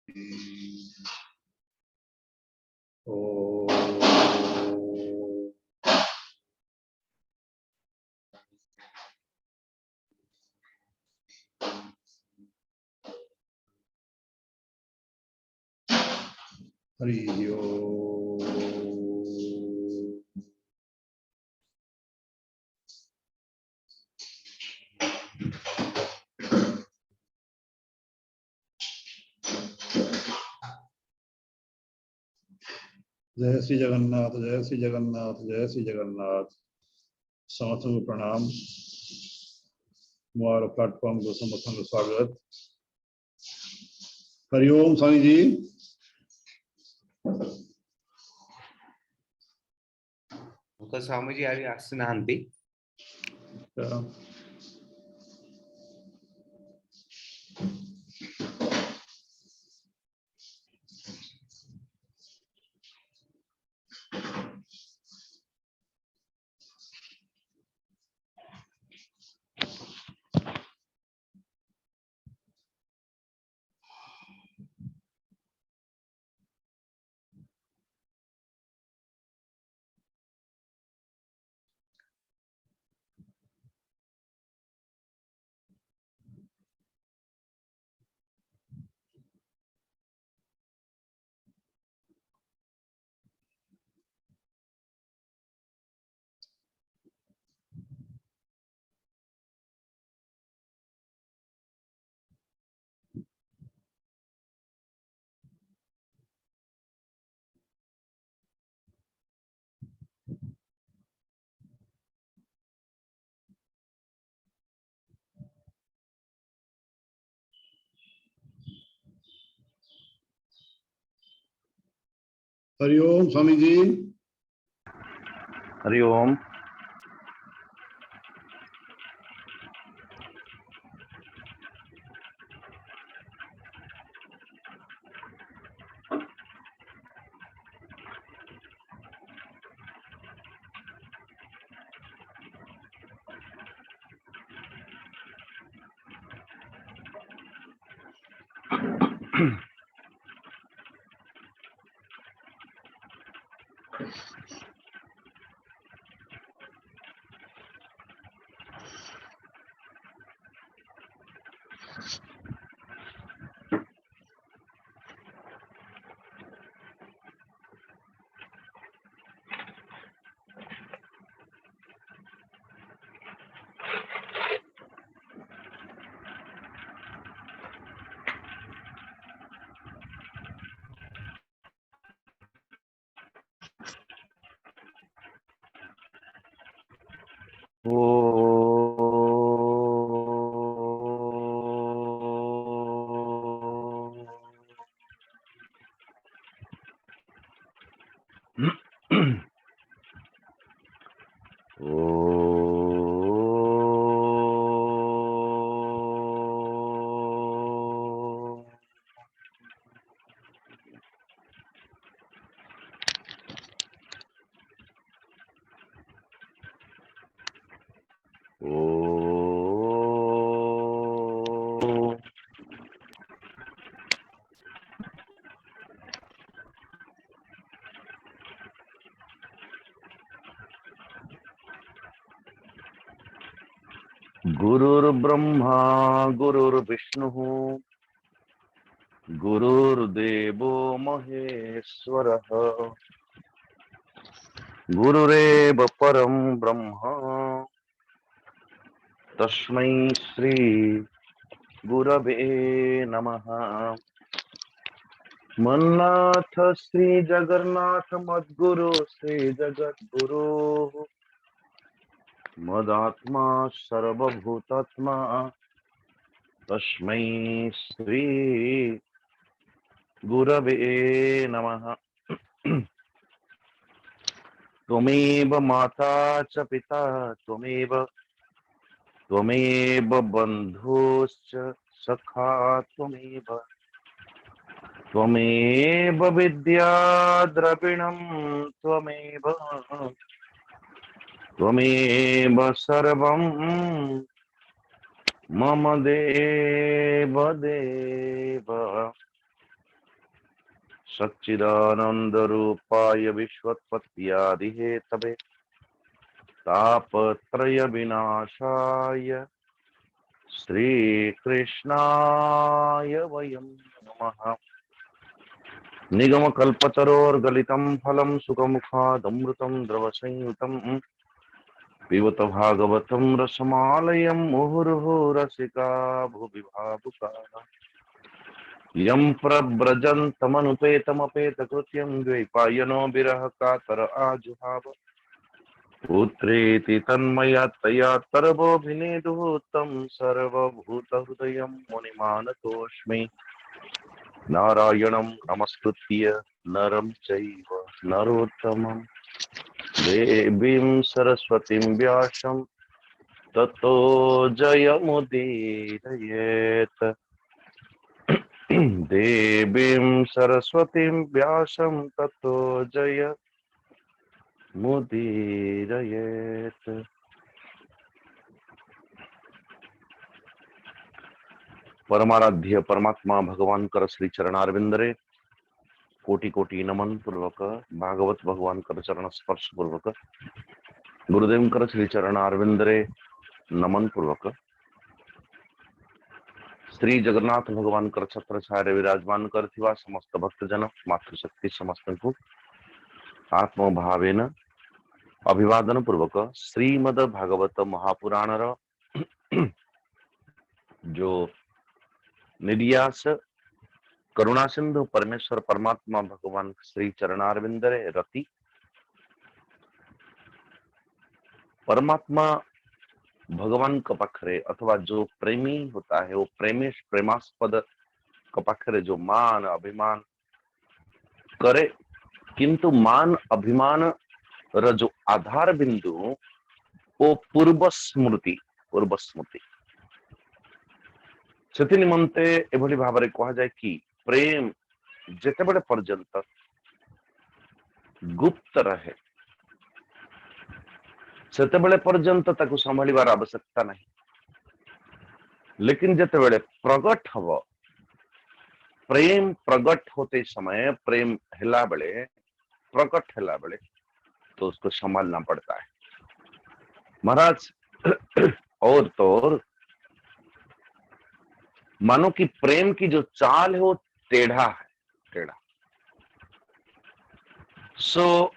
हरि ओम। जय श्री जगन्नाथ, जय श्री जगन्नाथ, जय श्री जगन्नाथ। समस्त को प्रणाम। हमारा प्लेटफॉर्म को समर्थन का स्वागत। हरिओम स्वामी जी। स्वामी जी आज आसनांती। हरिओम स्वामी जी। हरिओम। गुरुर्ब्रह्मा गुरुर्विष्णुः गुरुर्देवो महेश्वरः गुरुरेव परं ब्रह्म तस्मै श्री गुरवे नमः। मन्नाथ श्री जगन्नाथ मद्गुरु श्री जगद्गुरु मदात्मा सर्वभूतात्मा तस्मै श्री गुरवे नमः। त्वमेव माता च पिता त्वमेव बन्धुश्च सखा त्वमेव विद्या द्रविणं त्वमेव सर्वं मम देव देव सच्चिदानंद रूपाय विश्वोत्पत्त्यादिहेतवे तापत्रय विनाशाय श्रीकृष्णाय वयं नमः। निगम कल्पतरोर्गलितं फलं सुखमुखादमृतं द्रवसंयुतं पिबत भागवतं रसमालयं मुहुर्मुहुः रसिका भुवि भावुकाः यं प्रव्रजन्तमनुपेतमपेतकृत्यं द्वैपायनो विरह कातर आजुहाव पुत्रेति तन्मया तया तरवोऽभिनेदुः तं सर्वभूतहृदयं मुनिमानतोऽस्मि नारायणं नमस्कृत्य नरं चैव नरोत्तमं देवीं सरस्वतीं व्यासं ततो जयमुदीरयेत्। देवीं सरस्वतीं व्यासं ततो जयमुदीरयेत्। परमाराध्य परमात्मा भगवान कर श्री चरणारविंदरे कोटि कोटि नमन पूर्वक भागवत भगवान कर चरण स्पर्श पूर्वक गुरुदेव कर श्री चरणारविंदरे नमन पूर्वक श्री जगन्नाथ भगवान कर छत्र छाया विराजमान कर समस्त भक्तजन मातृशक्ति समस्त को आत्मभावेन अभिवादन पूर्वक श्रीमद भागवत महापुराणर जो निर्यास करुणा सिंधु परमेश्वर परमात्मा भगवान श्री चरणारविंदरे रति परमात्मा भगवान का पाखरे अथवा जो प्रेमी होता है वो प्रेमास्पद का पाखरे जो मान अभिमान करे किंतु मान अभिमान र जो आधार बिंदु वो पूर्व स्मृति से निमंते एभली भाव में कह जाए कि प्रेम जिते बड़े पर्यंत गुप्त रहे सेते बड़े पर्यंत ताकू संभालिबार आवश्यकता नहीं, लेकिन जिते बड़े प्रगट हब प्रेम प्रगट होते समय प्रेम हिला बेले प्रकट हिला बेले तो उसको संभालना पड़ता है महाराज। और तो और मानो कि प्रेम की जो चाल है वो टेढ़ा है, टेढ़ा। सो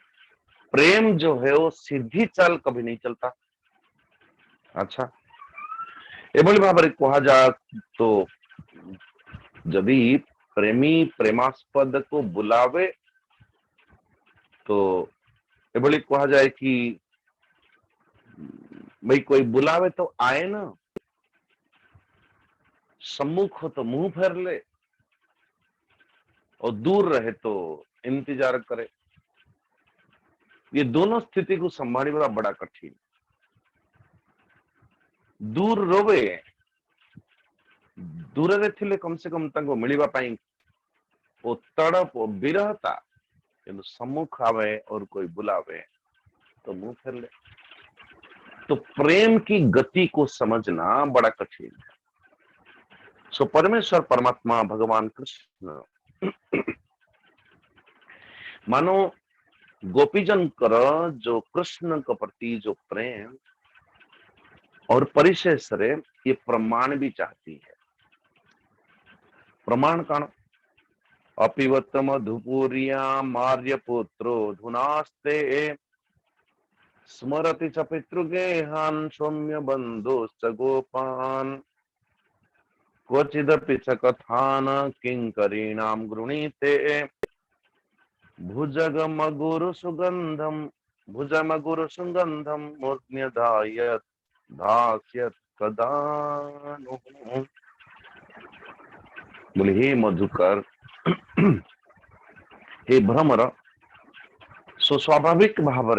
प्रेम जो है वो सीधी चाल कभी नहीं चलता। अच्छा एभली भाव में कहा जा तो जदि प्रेमी प्रेमास्पद को बुलावे तो एभली कहा जाए कि भाई कोई बुलावे तो आए ना, सम्मुख हो तो मुंह फेर ले और दूर रहे तो इंतजार करे। ये दोनों स्थिति को संभालिबा बड़ा कठिन। दूर रोवे दूर रे थिले कम से कम तंगो मिलिबा पाई वो तड़प वो विरहता, किंतु सम्मुख आवे और कोई बुलावे तो मुंह फेर ले। तो प्रेम की गति को समझना बड़ा कठिन है। सो परमेश्वर परमात्मा भगवान कृष्ण मानो गोपीजन कर जो कृष्ण के प्रति जो प्रेम और परिचय सरे ये प्रमाण भी चाहती है। प्रमाण काण अपिवत मधुपुरिया मार्य पुत्रो धुनास्ते स्मरति च पितृगेहान सौम्य बंधुश्च गोपान क्वचिदपि च कथान किंकरीणां गृणीते भुजगमगुरु सुगंधम मूर्ध्न्यधायत् धास्यत् कदानु। बोले हे मधुकर हे भ्रमर सो स्वाभाविक भाव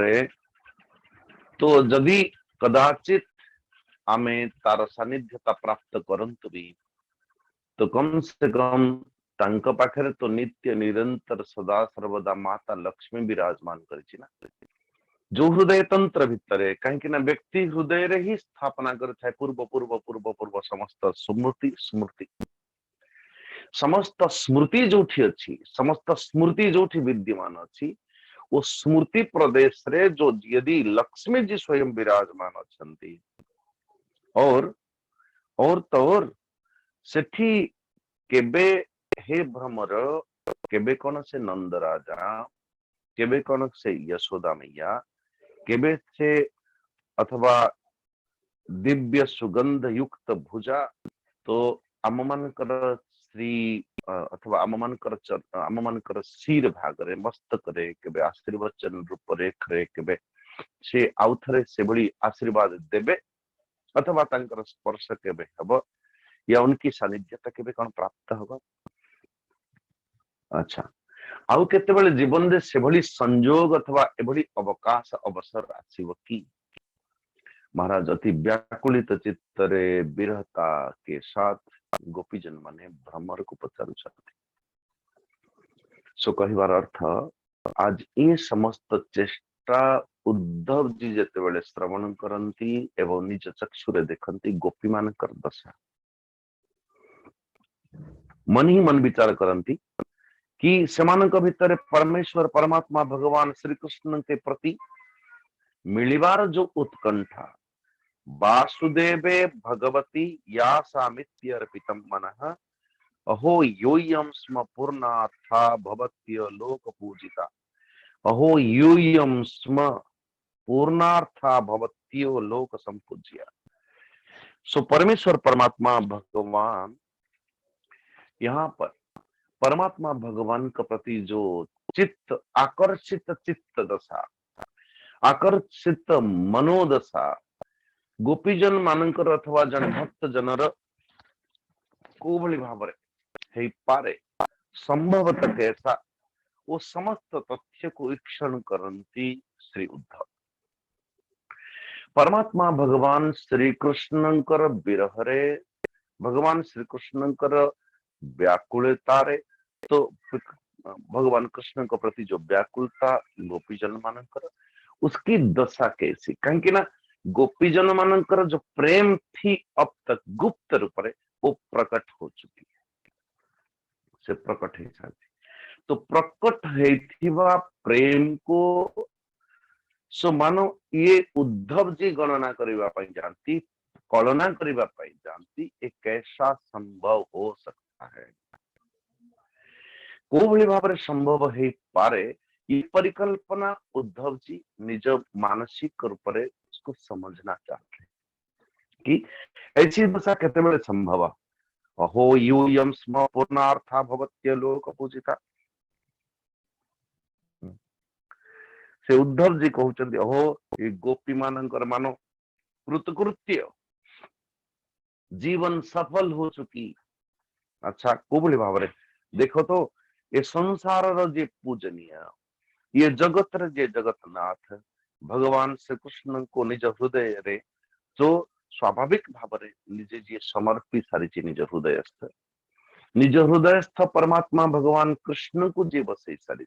तो जदि कदाचित आमे तार सानिध्यता प्राप्त करंतु भी तो कम से कम तांक पाखरे तो नित्य निरंतर सदा सर्वदा माता लक्ष्मी विराजमान करिछि ना, जो हृदय तंत्र भितरे कहीं ना व्यक्ति हृदय रे ही स्थापना करता है पूर्व पूर्व पूर्व पूर्व समस्त स्मृति स्मृति। समस्त स्मृति जोठी अच्छी, समस्त स्मृति जोठी विद्यमान अच्छी, वो स्मृति प्रदेश रे जो यदि लक्ष्मी जी स्वयं विराजमान अच्छी और और सेठी केबे हे भ्रमर केबे कौन से नंद राजा केबे कौन से यशोदा मैया केबे से अथवा दिव्य सुगंध युक्त भुजा तो आम मानकर श्री अथवा आम मानकर शिर भाग रे मस्तक रे केबे आशीर्वचन रूप रेख रे केबे से आउ थरे से बड़ी आशीर्वाद देबे अथवा तांकर स्पर्श केबे हब या उनकी सानिध्यता केबे कौन प्राप्त होगा। अच्छा आउ केतेबेले जीवन रे से भली संयोग अथवा एभली अवकाश अवसर आसीबो की महाराज अति व्याकुलित चित्तरे विरहता के साथ गोपीजन माने भ्रमर को पचारुछथि। सो कहिबार अर्थ आज ये समस्त चेष्टा उद्धव जी जेतेबेले श्रवण करंती एवं निज चक्षुरे देखंती गोपी मानकर दशा मन ही मन विचार करंती कि सेमानक भितर परमेश्वर परमात्मा भगवान श्री कृष्ण के प्रति मिलिबार जो उत्कंठा वासुदेवे भगवती या सामित्यर्पितम मनः अहो योयम स्म पूर्णार्था भवत्य लोक पूजिता अहो योयम स्म पूर्णार्था भवत्यो लोक संपूज्य। सो परमेश्वर परमात्मा भगवान यहाँ पर परमात्मा भगवान के प्रति जो चित्त आकर्षित चित्त दशा आकर्षित मनोदशा गोपीजन मानकर अथवा जन भक्त जनर को भली भावरे हे पारे संभवतः कैसा वो समस्त तथ्य को ईक्षण करंती श्री उद्धव परमात्मा भगवान श्री कृष्णंकर विरहरे भगवान श्री कृष्णंकर व्याकुलता रे तो भगवान कृष्ण के प्रति जो व्याकुलता गोपीजन मानकर उसकी दशा कैसी कहीं ना गोपीजन मानकर जो प्रेम थी अब तक गुप्त रूप रे वो प्रकट हो चुकी है से प्रकट है साथी तो प्रकट है प्रेम को सो मानो ये उद्धव जी गणना करने पाई जानती कल्पना करने पाई जानती एक कैसा संभव हो सकता है को भली भाव संभव है पारे ये परिकल्पना उद्धव जी निज मानसिक रूप से उसको समझना चाहते हैं कि ऐसी दशा कहते बड़े संभव अहो यूयम स्म पूर्णार्था भवत्य लोक पूजिता से उद्धव जी कहते अहो ये गोपी मानकर मानो कृतकृत्य जीवन सफल हो चुकी। अच्छा को भली भाव देखो तो ये संसार जे पूजनीय ये जगत रे जे जगतनाथ भगवान श्री कृष्ण को निज हृदय रे जो स्वाभाविक भाव रे निजे जी समर्पी सारी निज हृदयस्थ परमात्मा भगवान कृष्ण को जे बसे सारी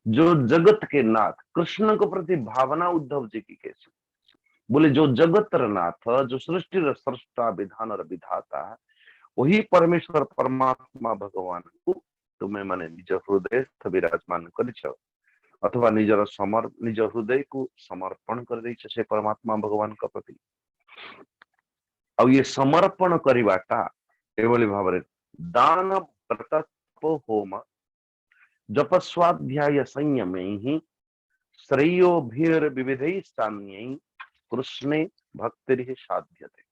जो जगत के नाथ कृष्ण के प्रति भावना उद्धव जी की कैसी बोले जो जगत नाथ जो सृष्टि सृष्टा विधान विधाता वही परमेश्वर परमात्मा भगवान को तुम्हें माने निज हृदय विराजमान कर अथवा निजर निज हृदय को समर्पण कर दे से परमात्मा भगवान का प्रति आ ये समर्पण करवाटा एभली भाव दान व्रत होम जप स्वाध्याय संयम ही श्रेयो भीर विविध स्थान्य कृष्णे भक्ति साध्यते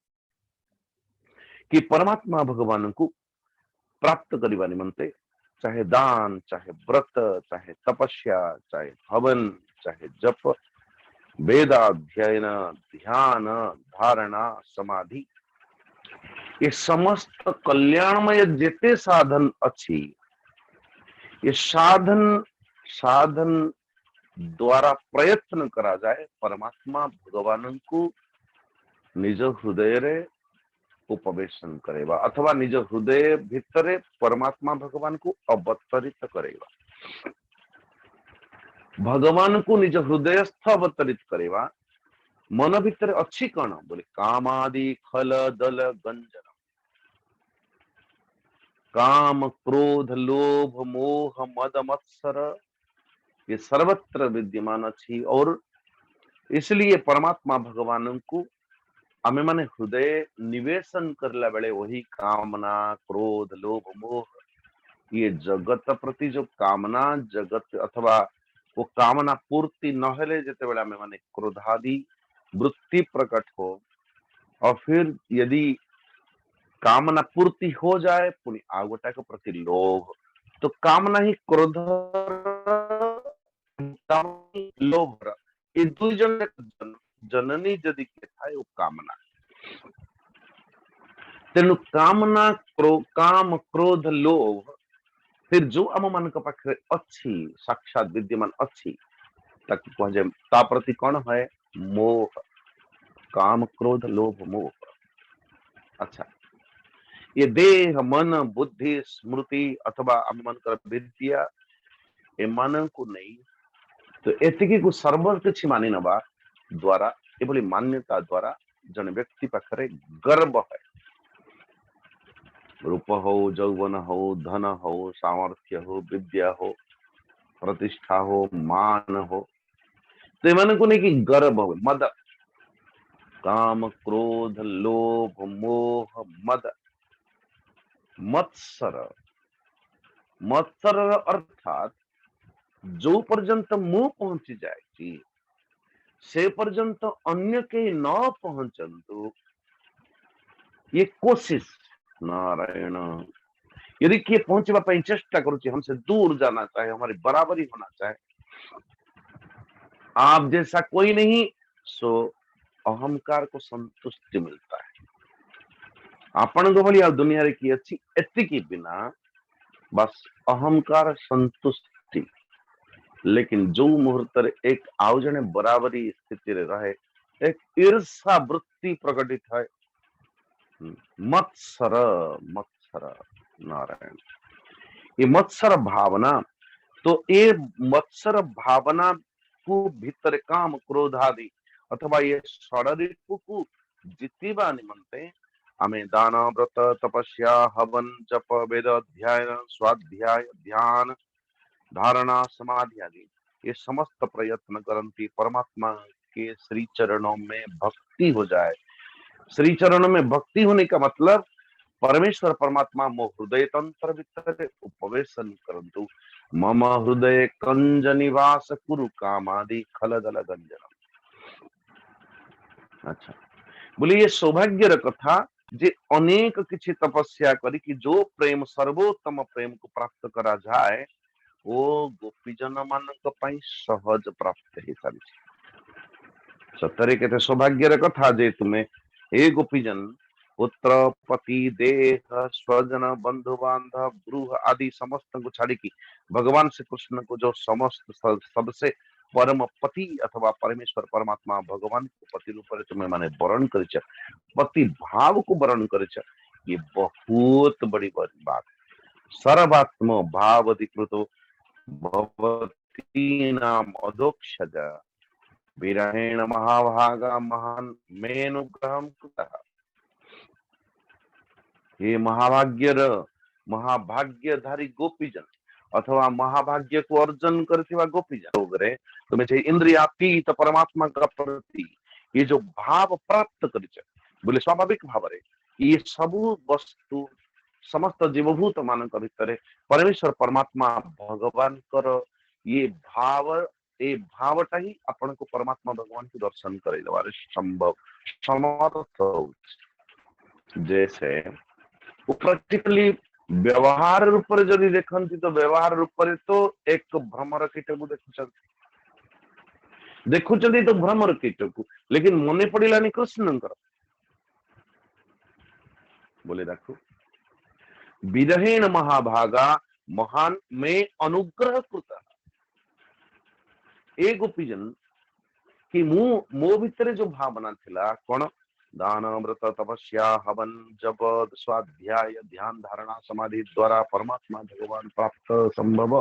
कि परमात्मा भगवान को प्राप्त करने निमंते चाहे दान चाहे व्रत चाहे तपस्या चाहे हवन चाहे जप वेदाध्ययन ध्यान धारणा समाधि ये समस्त कल्याणमय जेते साधन अच्छी ये साधन द्वारा प्रयत्न करा जाए परमात्मा भगवान को निज हृदय रे उपवेशन करेगा अथवा निज हृदय भितर परमात्मा भगवान को अवतरित करेगा भगवान को निज हृदयस्थ अवतरित करेगा मन भितर अच्छी कौन बोले कामादि खल दल गंजन काम क्रोध लोभ मोह मद मत्सर ये सर्वत्र विद्यमान अच्छी और इसलिए परमात्मा भगवान को आमे माने हृदय निवेशन करला बेले वही कामना क्रोध लोभ मोह ये जगत प्रति जो कामना जगत अथवा वो कामना पूर्ति न हेले जेते बेले आमे माने क्रोधादि वृत्ति प्रकट हो और फिर यदि कामना पूर्ति हो जाए पुणी आगोटा के प्रति लोभ तो कामना ही क्रोध लोभ ये दुई जन जननी जदि के थाए वो कामना तेणु कामना काम क्रोध लोभ फिर जो आम मान पाखे अच्छी साक्षात विद्यमान अच्छी ताकि कह ता प्रति कौन है मोह काम क्रोध लोभ मोह। अच्छा ये देह मन बुद्धि स्मृति अथवा आम मान विद्या ए मान को नहीं तो एतिकी को सर्व किछि मानि नबा द्वारा एभली मान्यता द्वारा जन व्यक्ति पाखरे गर्व है रूप हो यौवन हो धन हो सामर्थ्य हो विद्या हो प्रतिष्ठा हो मान हो तो एमान को नहीं कि गर्व हो मद काम क्रोध लोभ मोह मद मत्सर मत्सर अर्थात जो पर्यंत मुंह पहुंची जाए से पर्यंत अन्य के न पहुंचंतु ये कोशिश नारायण यदि किए पहुंचवा ପାଇଁ चेष्टा करुच्ची हमसे दूर जाना चाहे हमारी बराबरी होना चाहे आप जैसा कोई नहीं सो अहंकार को संतुष्टि मिलता है आपण को भली दुनिया रे की अच्छी एतिकी बिना बस अहंकार संतुष्टि लेकिन जो मुहूर्त एक आउ जने बराबरी स्थिति रे रहे एक ईर्षा वृत्ति प्रकटित है मत्सर मत्सर नारायण ये मत्सर भावना तो ये मत्सर भावना को भीतर काम क्रोध आदि अथवा ये षडरिप को जितिबा निमंते आमे दान व्रत तपस्या हवन जप वेद अध्ययन स्वाध्याय ध्यान धारणा समाधि आदि ये समस्त प्रयत्न करंती परमात्मा के श्री चरणों में भक्ति हो जाए। श्री चरणों में भक्ति होने का मतलब परमेश्वर परमात्मा मो हृदय तंत्र भीतर उपवेशन करंतु मम हृदय कंज निवास कुरु कामादि खलदल गंजन। अच्छा बोले ये सौभाग्यर कथा जे अनेक किछि तपस्या करी कि जो प्रेम सर्वोत्तम प्रेम को प्राप्त करा जाए वो गोपीजन मानक पई सहज प्राप्त हो सारी सतरे केते सौभाग्यर कथा जे तुम्हें हे गोपीजन पुत्र पति देह स्वजन बंधु बांधव गृह आदि समस्त को छाड़ी की भगवान श्री कृष्ण को जो समस्त सबसे परम पति अथवा परमेश्वर परमात्मा भगवान को पति रूप में तुम्हें माने वर्ण कर पति भाव को वर्ण कर ये बहुत बड़ी बात सर्वात्म भाव अधिकृत भवती नाम अधोक्षज विरहेण महाभागा महान मेनुग्रहम कृतः। हे महाभाग्यधारी गोपीजन अथवा महाभाग्य को अर्जन करथिबा गोपीजन लोगरे तुम्हें जे इंद्रियातीत परमात्मा का प्रति ये जो भाव प्राप्त करिछ बोले स्वाभाविक भाव रे ये सब वस्तु समस्त जीवभूत मानक भितर परमेश्वर परमात्मा भगवान कर ये भावटा ही आपण को परमात्मा भगवान को दर्शन करे देवार संभव समर्थ जैसे प्रैक्टिकली व्यवहार रूप में जदि देखती तो व्यवहार रूप में तो एक भ्रमर कीट को देखुचंती तो भ्रमर कीट को लेकिन मने पड़िलानी कृष्णंकर बोले देखो विरहेण महाभागा महान में अनुग्रह कृत ए गोपीजन कि मो भितर जो भावना थिला कौन दान व्रत तपस्या हवन जप स्वाध्याय ध्यान धारणा समाधि द्वारा परमात्मा भगवान प्राप्त संभव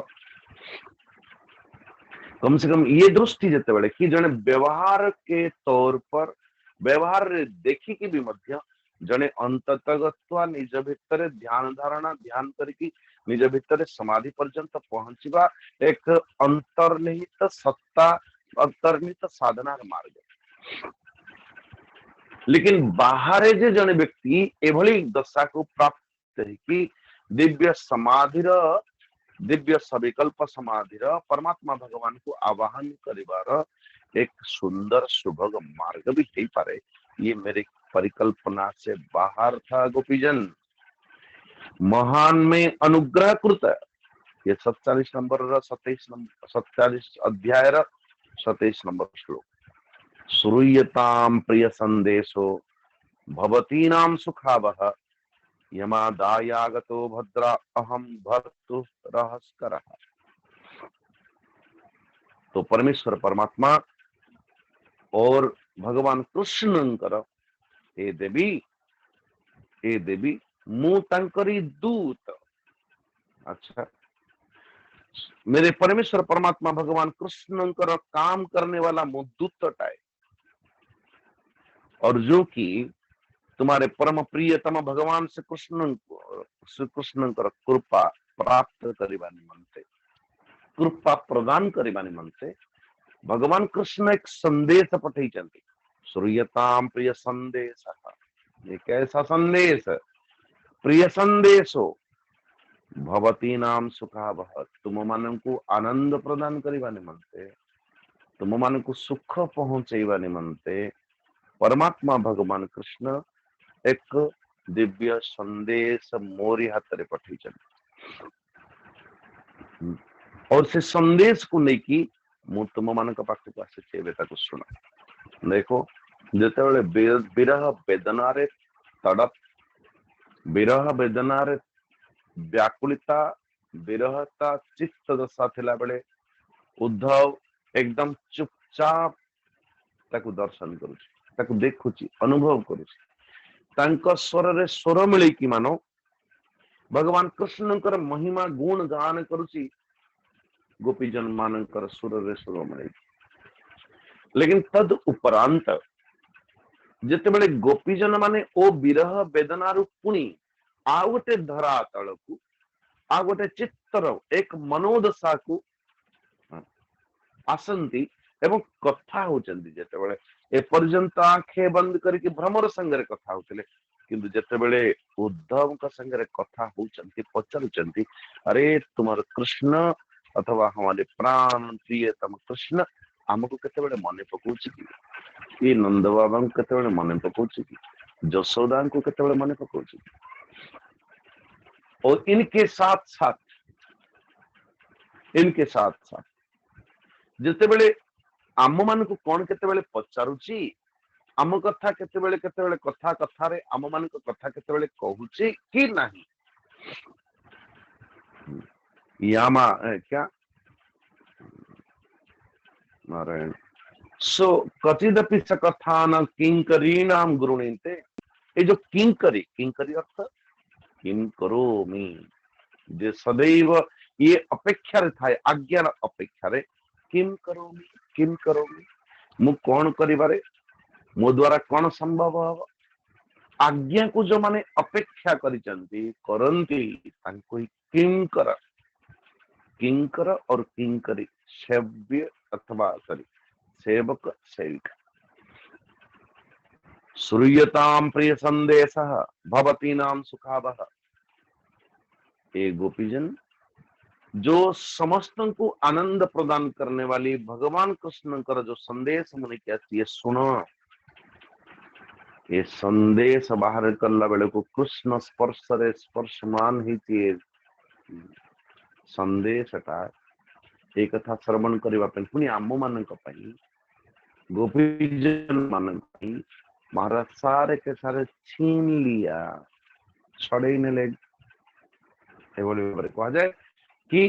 कम से कम ये दृष्टि जते बेले कि जने व्यवहार के तौर पर व्यवहार देखी कि भी मध्य जने अंततगत्वा निज भितर ध्यान धारणा ध्यान करके निज भितर समाधि पर्यंत पहुंचवा एक अंतर्निहित सत्ता अंतर्निहित साधनार मार्ग। लेकिन बाहर जे जने व्यक्ति एभली दशा को प्राप्त कि दिव्य समाधिर दिव्य सविकल्प समाधिर परमात्मा भगवान को आवाहन करिवार एक सुंदर सुभग मार्ग भी हो पारे, ये मेरी परिकल्पना से बाहर था। गोपीजन महान में अनुग्रह कृत ये 47 नंबर 27 अध्याय 27 नंबर श्लोक। श्रूयताम प्रिय संदेशो भवतीनां सुखावह यमादायागतो भद्रा अहम भर्तु रहस्करः। तो परमेश्वर परमात्मा और भगवान कृष्णंकर हे देवी मु तंकरी दूत। अच्छा, मेरे परमेश्वर परमात्मा भगवान कृष्णंकर काम करने वाला मु दूतटा है, और जो कि तुम्हारे परम प्रियतम भगवान श्री कृष्णंकर कृपा प्राप्त करने निमंते कृपा प्रदान करने निमंते भगवान कृष्ण एक संदेश पठेइचंती। श्रूयताम प्रिय संदेश, ये कैसा संदेश? प्रिय संदेशो भवतीनाम सुखावह, तुम मान को आनंद प्रदान करने निमंते तुम मान को सुख पहुंचेवा निमंते परमात्मा भगवान कृष्ण एक दिव्य संदेश मोरी हाथ रे पठेइचन, और से संदेश को लेकी मु तुम मान पाखक आसी बेटा शुण। देखो जिते विरह वेदना रे तड़प, विरह वेदना रे व्याकुलता विरहता चित्त दशा थिला बेले उद्धव एकदम चुपचाप ताकू दर्शन करुछि, ताकू देखुछि, अनुभव करुछि। तांको स्वर रे स्वर मिले कि मानो भगवान कृष्णंकर महिमा गुण गान करुछि, गोपीजन मानकर सुर रे सुर मिले। लेकिन तद उपरांत जिते बड़े गोपीजन माने ओ विरह वेदना रु पुणी आ गोटे धरा तल को आ गोटे चित्तर एक मनोदशा को आसंती एवं कथा होचंदी। जेते बड़े ए पर्यंत आंखें बंद करके भ्रमर संगे कथा होतले, किंतु जेते बड़े उद्धव का संगे कथा होचंती पचारुचंती, अरे तुम्हारे कृष्ण अथवा हमारे प्राण प्रियतम कृष्ण आमको केते बड़े मन पकोछि कि, ये नंद बाबा को केते बड़े मन पकोछि कि, जशोदा को केते बड़े मन पकोछि। और इनके साथ साथ जिते बड़े आम मान को कौन केते बड़े पचारुछि, आम कथा केते बड़े कथा कथा रे आम मान को कथा केते बड़े कहूछि कि नहीं। यामा क्या नारायण सो कचिदपि स कथा न किंकरीणाम गृणीते। ये जो किंकरी अर्थ किम करोमि, जे सदैव ये अपेक्षा रे थाए, आज्ञा अपेक्षा रे किम करोमि मु कौन करिबारे, मो द्वारा कौन संभव हो। आज्ञा को जो माने अपेक्षा करिचंती करंती तांको किंकर और किंकरी सेव्य अथवा सेवक सेविका। श्रूयताम प्रिय संदेशः भवतीनां सुखावह। ए गोपीजन जो समस्त को आनंद प्रदान करने वाली भगवान कृष्ण का जो संदेश मुझे क्या ये सुनो। ये संदेश बाहर करला बेले को कृष्ण स्पर्श रे स्पर्शमान ही संदेशटा एक कथा श्रवण करबा पे पुनी आम मानक पई गोपीजन मानक पई महाराज सारे के सारे छीन लिया, छड़े नेले। कहा जाए कि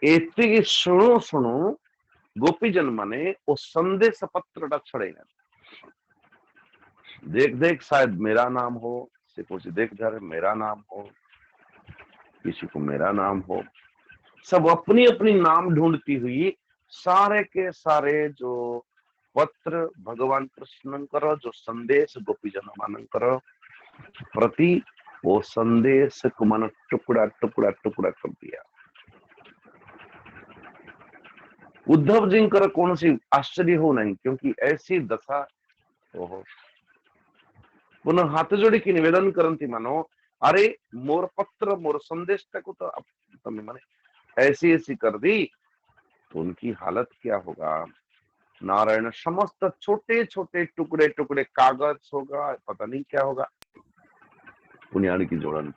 एति शुणु गोपीजन माने ओ संदेश पत्रटा छड़े देख शायद मेरा नाम हो, से कुछ देख जा रहे मेरा नाम हो, किसी को मेरा नाम हो, सब अपनी अपनी नाम ढूंढती हुई सारे के सारे जो पत्र भगवान कृष्ण जो संदेश गोपीजन मानकर प्रति वो संदेश को मन टुकड़ा टुकड़ा टुकड़ा कर दिया। उद्धव जी कौन सी आश्चर्य हो नहीं, क्योंकि ऐसी दशा ओहो पुनः हाथ जोड़ी की निवेदन करती मानो अरे मोर पत्र मोर संदेश को तो तुमने माने ऐसी ऐसी कर दी, तो उनकी हालत क्या होगा। नारायण समस्त छोटे छोटे टुकड़े टुकड़े कागज होगा, पता नहीं क्या होगा, पुण्याणी की जोड़न।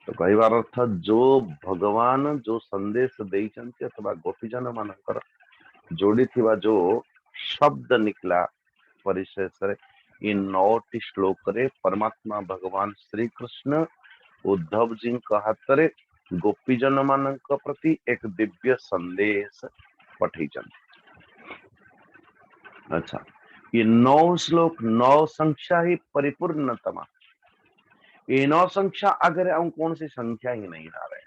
तो कई बार अर्थ जो भगवान जो संदेश देइचंती अथवा गोपीजन मानकर जोड़ी थिबा जो शब्द निकला परिशेष इन 9टी श्लोक रे परमात्मा भगवान श्री कृष्ण उद्धव जी हाथ रे गोपीजन मान प्रति एक दिव्य संदेश पठेचन। अच्छा, ये 9 श्लोक 9 संख्या ही परिपूर्णतमा, ये 9 संख्या अगर हम कौन सी संख्या ही नहीं ला रहे,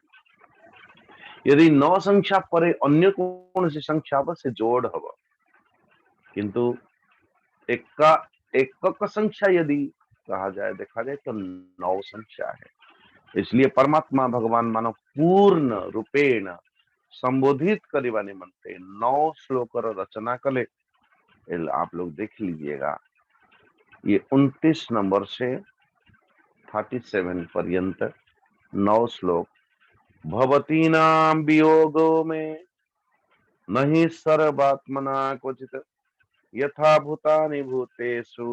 यदि 9 संख्या पर अन्य कौन सी संख्या से जोड़ हब, किंतु एक संख्या यदि कहा जाए देखा जाए तो 9 संख्या है। इसलिए परमात्मा भगवान मानव पूर्ण रूपेण संबोधित करने निमंते 9 श्लोक रचना कले। आप लोग देख लीजिएगा, ये 29 नंबर से 37 पर्यंत 9 श्लोक। भवतीनां वियोगो में नहीं सर्वात्मना क्वचित यथा भूतानि भूतेषु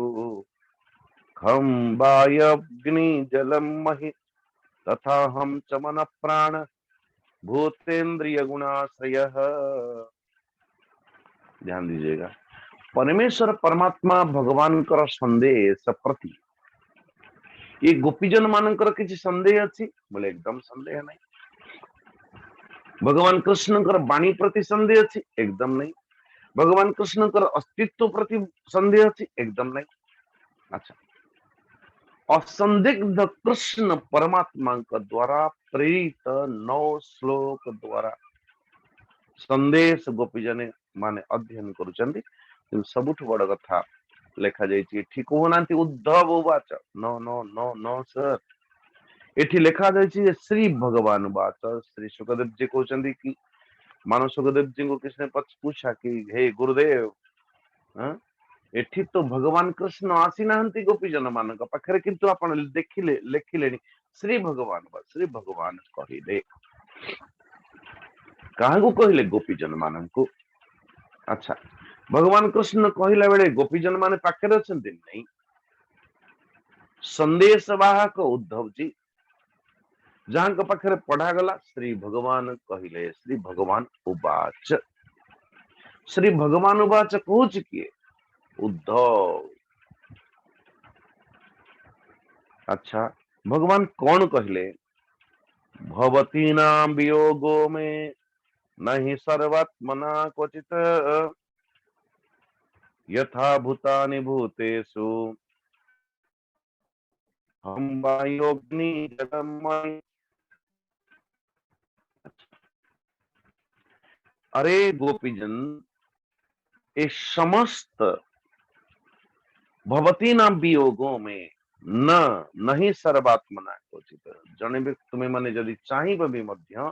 खम वायग्नि जलम महि तथा हम च मन प्राण भूतेन्द्रिय गुणाश्रय। ध्यान दीजिएगा, परमेश्वर परमात्मा भगवान कर संदेश प्रति ये गोपीजन मानकर किसी संदेह अच्छी बोले एकदम संदेह नहीं। भगवान कृष्ण कर वाणी प्रति संदेह अच्छी एकदम नहीं। भगवान कृष्ण कर अस्तित्व प्रति संदेह अच्छी एकदम नहीं। अच्छा, असंदिग्ध कृष्ण परमात्मा द्वारा प्रेरित 9 श्लोक द्वारा संदेश गोपीजन माने अध्ययन करुचंदी। सबुठ बड़ कथा लेखा जाइए ठीक कहना उद्धव उवाच no no no no sir, एठी लेखा जाइए श्री भगवान उवाच। श्री सुखदेव जी कहते कि मानो सुखदेव जी को किसने पूछा कि हे गुरुदेव, एठी तो भगवान कृष्ण आसी नाहंती गोपीजन मान पाखरे, किंतु आपण देखिले लेखिले श्री भगवान कहिले काहू कहले गोपीजन मान को। अच्छा, भगवान कृष्ण कहला बेले गोपीजन माने पाखरे अछंती नहीं, संदेश वाहक उद्धव जी जहां के पाखरे पढ़ा गला श्री भगवान कहिले श्री भगवान उवाच। श्री भगवान उवाच कहूच किए उद्धव। अच्छा, भगवान कौन कहले, भवतीनां वियोगो में नहीं सर्वात्मना क्वचित यथा भूतानि भूतेषु हम वायोग्नि जलमय। अरे गोपीजन, ये समस्त भवतीनां वियोगों में न नहीं सर्वात्मना क्वचित, जने भी तुम्हें माने जदि चाहिबे भी मध्य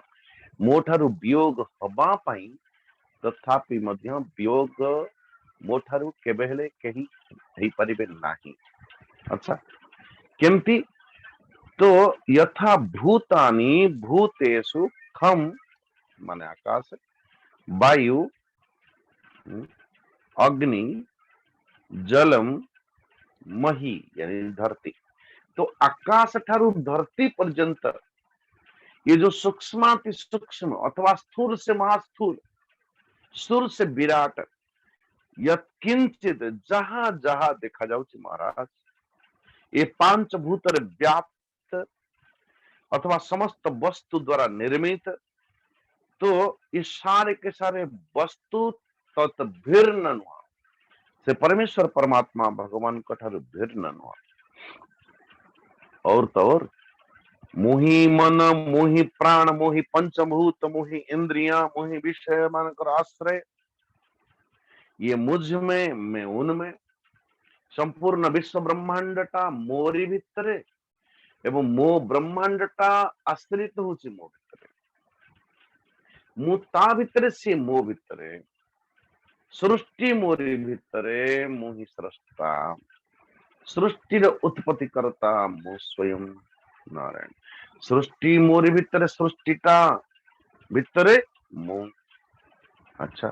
मो ठारू वियोग हबा पाई तथापि मध्य वियोग मो ठारू केबे हेले केही हेई परिबे नाही। अच्छा, केमती तो यथा भूतानि भूतेषु खम माने आकाश, वायु, अग्नि, जलम, मही यानी धरती। तो आकाश ठारू धरती पर्यंत ये जो सूक्ष्माति सूक्ष्म अथवा स्थूल से महास्थूल, स्थूल से विराट, यत्किंचित जहां जहां देखा जाऊँ महाराज ये 5 भूतर व्याप्त अथवा समस्त वस्तु द्वारा निर्मित, तो ये सारे के सारे वस्तु तत्भिन्न से परमेश्वर परमात्मा भगवान कठर भिन्न और तो और मोहि मन मोहि प्राण मोहि पंचभूत मोहि इंद्रियां मोहि विषय मानकर आश्रय, ये मुझ में मैं उनमें संपूर्ण विश्व ब्रह्मांडटा मोरी भितरे एवं मो ब्रह्मांडटा आश्रित होची मो भितरे मु ता भितरे से मो भितरे सृष्टि मोरी भितरे मु ही स्रष्टा सृष्टिर उत्पत्ति करता मु स्वयं नारायण सृष्टि मोरी भितरे सृष्टिटा भितरे मु अच्छा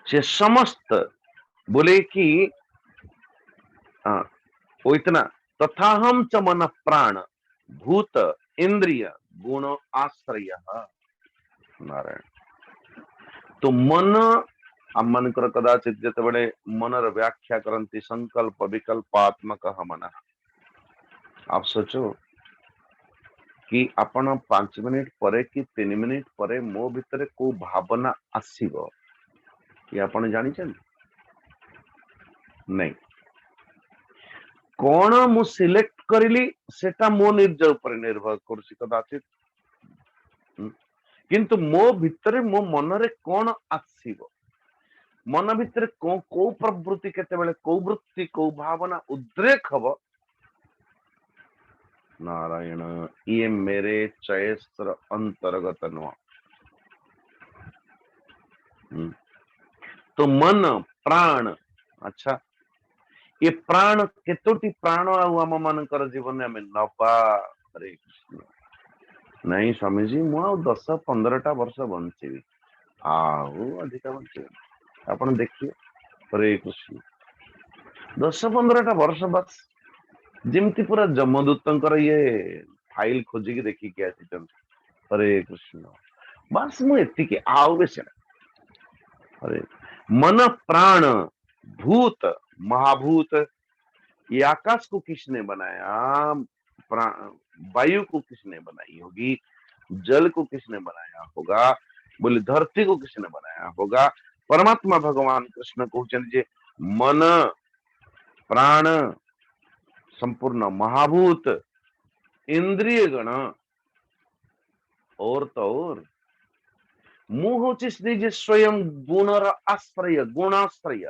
से समस्त बोले कि वो इतना तथा हम च मन प्राण भूत इंद्रिय गुण आश्रय नारायण तो मन आम मनकर कदाचित जितेबले मनर व्याख्या करती संकल्प विकल्पात्मक मन आप सोचो कि आपण 5 मिनिट परे कि 3 मिनिट परे मो भितर को भावना आसीबो कि आपण जानिछन नहीं कौन मु सिलेक्ट करिली सेटा मो निर्जय पर निर्भर करछि कदाचित किंतु मो भितरे मो मनरे कौन आसीबो मन भितर को प्रवृत्ति केतेबेले को वृत्ति को भावना उद्रेक हबो नारायण ये मेरे चैस्त्र अंतर्गत नुह तो मन प्राण अच्छा ये प्राण केतोटी प्राण आम मानकर जीवन में नवा हरे कृष्ण नहीं स्वामी जी मु 10-15 वर्ष बंची आउ अधिक बंची आपण देखिए हरे कृष्ण 10-15 वर्ष बस जिमती पूरा जमदूतंकर ये फाइल खोजिकी देखिकी आसी हरे कृष्ण बस मु एतिकी आउ बेसी हरे मन प्राण भूत महाभूत ये आकाश को किसने बनाया वायु को किसने बनाई होगी जल को किसने बनाया होगा बोले धरती को किसने बनाया होगा परमात्मा भगवान कृष्ण कहते मन प्राण संपूर्ण महाभूत इंद्रिय गण और तो और मुह होची निजे स्वयं गुणर आश्रय गुणाश्रय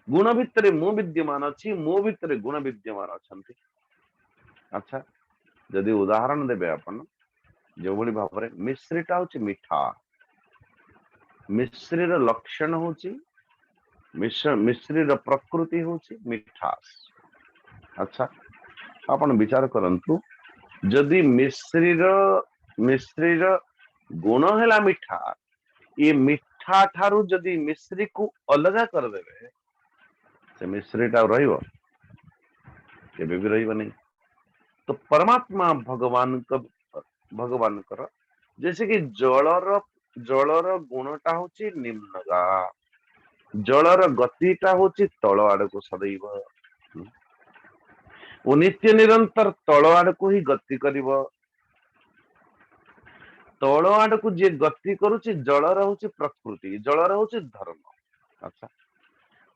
गुण भितर मु विद्यमान अच्छी मो भितर गुण विद्यमान अच्छा अच्छा जदि उदाहरण देबे अपन जो भली भाव रे मिश्रीटा होची मिठा मिश्रीर लक्षण होची मिश्रीर प्रकृति होची मिठास अच्छा अपन विचार करंतु जदि मिश्रीर गुण हैला मिठा ये मिठा ठारू जदि मिश्री को अलगा कर देबे से मिश्रीटा रहिबो केबे भी रहिबो नहीं तो परमात्मा भगवान कर जैसे कि जलर गुणटा होची निम्नगा जलर गतिटा होची तळ आड़ को सदैव वो नित्य निरंतर तळ आड़ को ही गति करिवो तळ आड़ को जे गति करूची जलर होची प्रकृति जलर होची धर्म अच्छा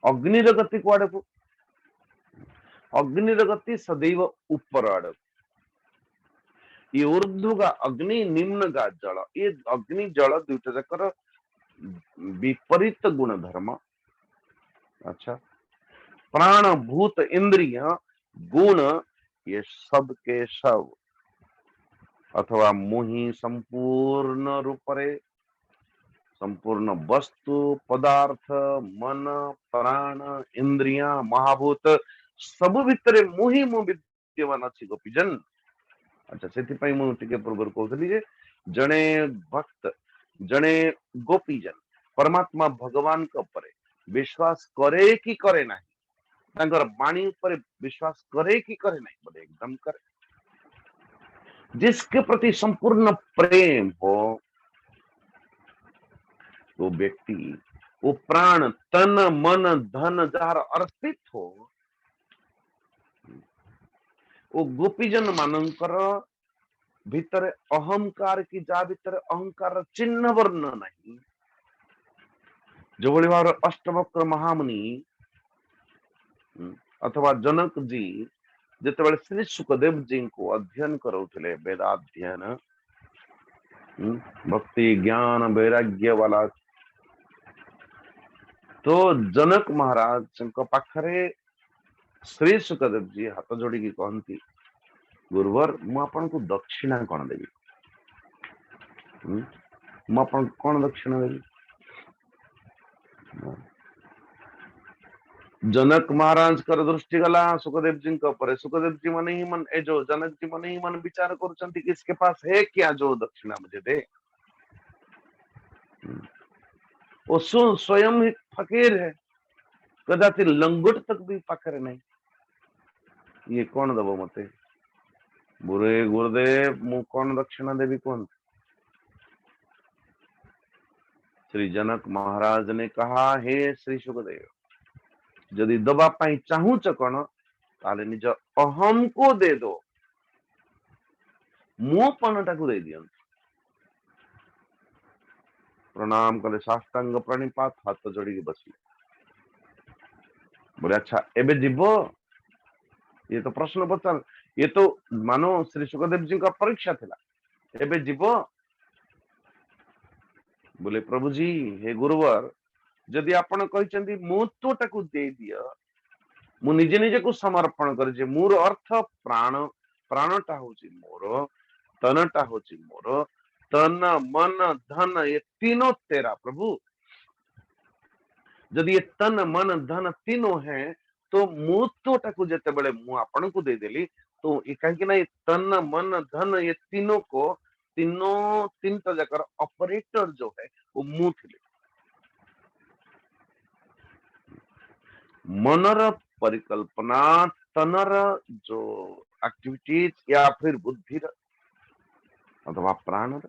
अग्निर गति कुआड़ को अग्निर गति सदैव ऊपर आड़ ये ऊर्ध्वगा अग्नि निम्नगा जल ये अग्नि जल दुईटा जाकर विपरीत गुण धर्म अच्छा प्राण भूत इंद्रिय गुण ये सब के सब अथवा मुहि संपूर्ण रूप रे संपूर्ण वस्तु पदार्थ मन प्राण इंद्रिया महाभूत सब भितर मुहि मु विद्यमान अच्छी गोपीजन अच्छा से मु टिके पूर्व कहूली जे जड़े भक्त जड़े गोपीजन परमात्मा भगवान के ऊपर विश्वास करे कि करे ना वाणी ऊपर विश्वास करे कि करे नहीं बोले एकदम करे जिसके प्रति संपूर्ण प्रेम हो वो व्यक्ति वो प्राण तन मन धन जार अर्पित हो वो गोपीजन मानकर भीतर अहंकार की जा भीतर अहंकार चिन्ह वर्ण नहीं जो भली भाव अष्टवक्र महामुनि अथवा जनक जी जिते श्री सुखदेव जी को अध्ययन करोले वेदाध्ययन भक्ति ज्ञान वैराग्य वाला तो जनक महाराज पाखरे श्री सुखदेव जी हाथ जोड़ी कहती गुरुवर मु आपन को दक्षिणा कौन देवी मु आपन कौन दक्षिणा देवी। जनक महाराज कर दृष्टि गला सुखदेव जी ऊपर। सुखदेव जी मन ही मन ए जो जनक जी मन ही मन विचार करुचंती कि इसके पास है क्या जो दक्षिणा मुझे दे। वो स्वयं ही फकीर है, कदापि लंगोट तक भी पाखरे नहीं। ये कौन दबो मते बुरे गुरुदेव मु कौन दक्षिणा देवी कौन। श्री जनक महाराज ने कहा हे श्री सुखदेव जदि दबा पाई चाहूच कौन ताले निज अहम को दे दो मोपनटा को दे दियंतु। प्रणाम कले साष्टांग प्रणिपात हाथ जोड़ी बसले। बोले अच्छा एबे जीवो। ये तो प्रश्न पचार ये तो मानो श्री सुखदेव जी का परीक्षा थिला। एबे जीवो बोले प्रभु जी हे गुरुवर जदि आपण कहचंदी महत्वटाକୁ दे दिया मु निजे निजे को समर्पण कर जे मोर अर्थ प्राण प्राणटा होची मोर तनटा होची मोर तन मन धन ये तीनों तेरा प्रभु। जदि ये तन मन धन तीनों है तो महत्वटाକୁ जेतेबेले मु आपण को दे देली तो ये कहीं ना ये तन मन धन ये तीनों को तीन जाकर ऑपरेटर जो है वो मु थिले। मनर परिकल्पना तनर जो एक्टिविटीज या फिर बुद्धि अथवा प्राण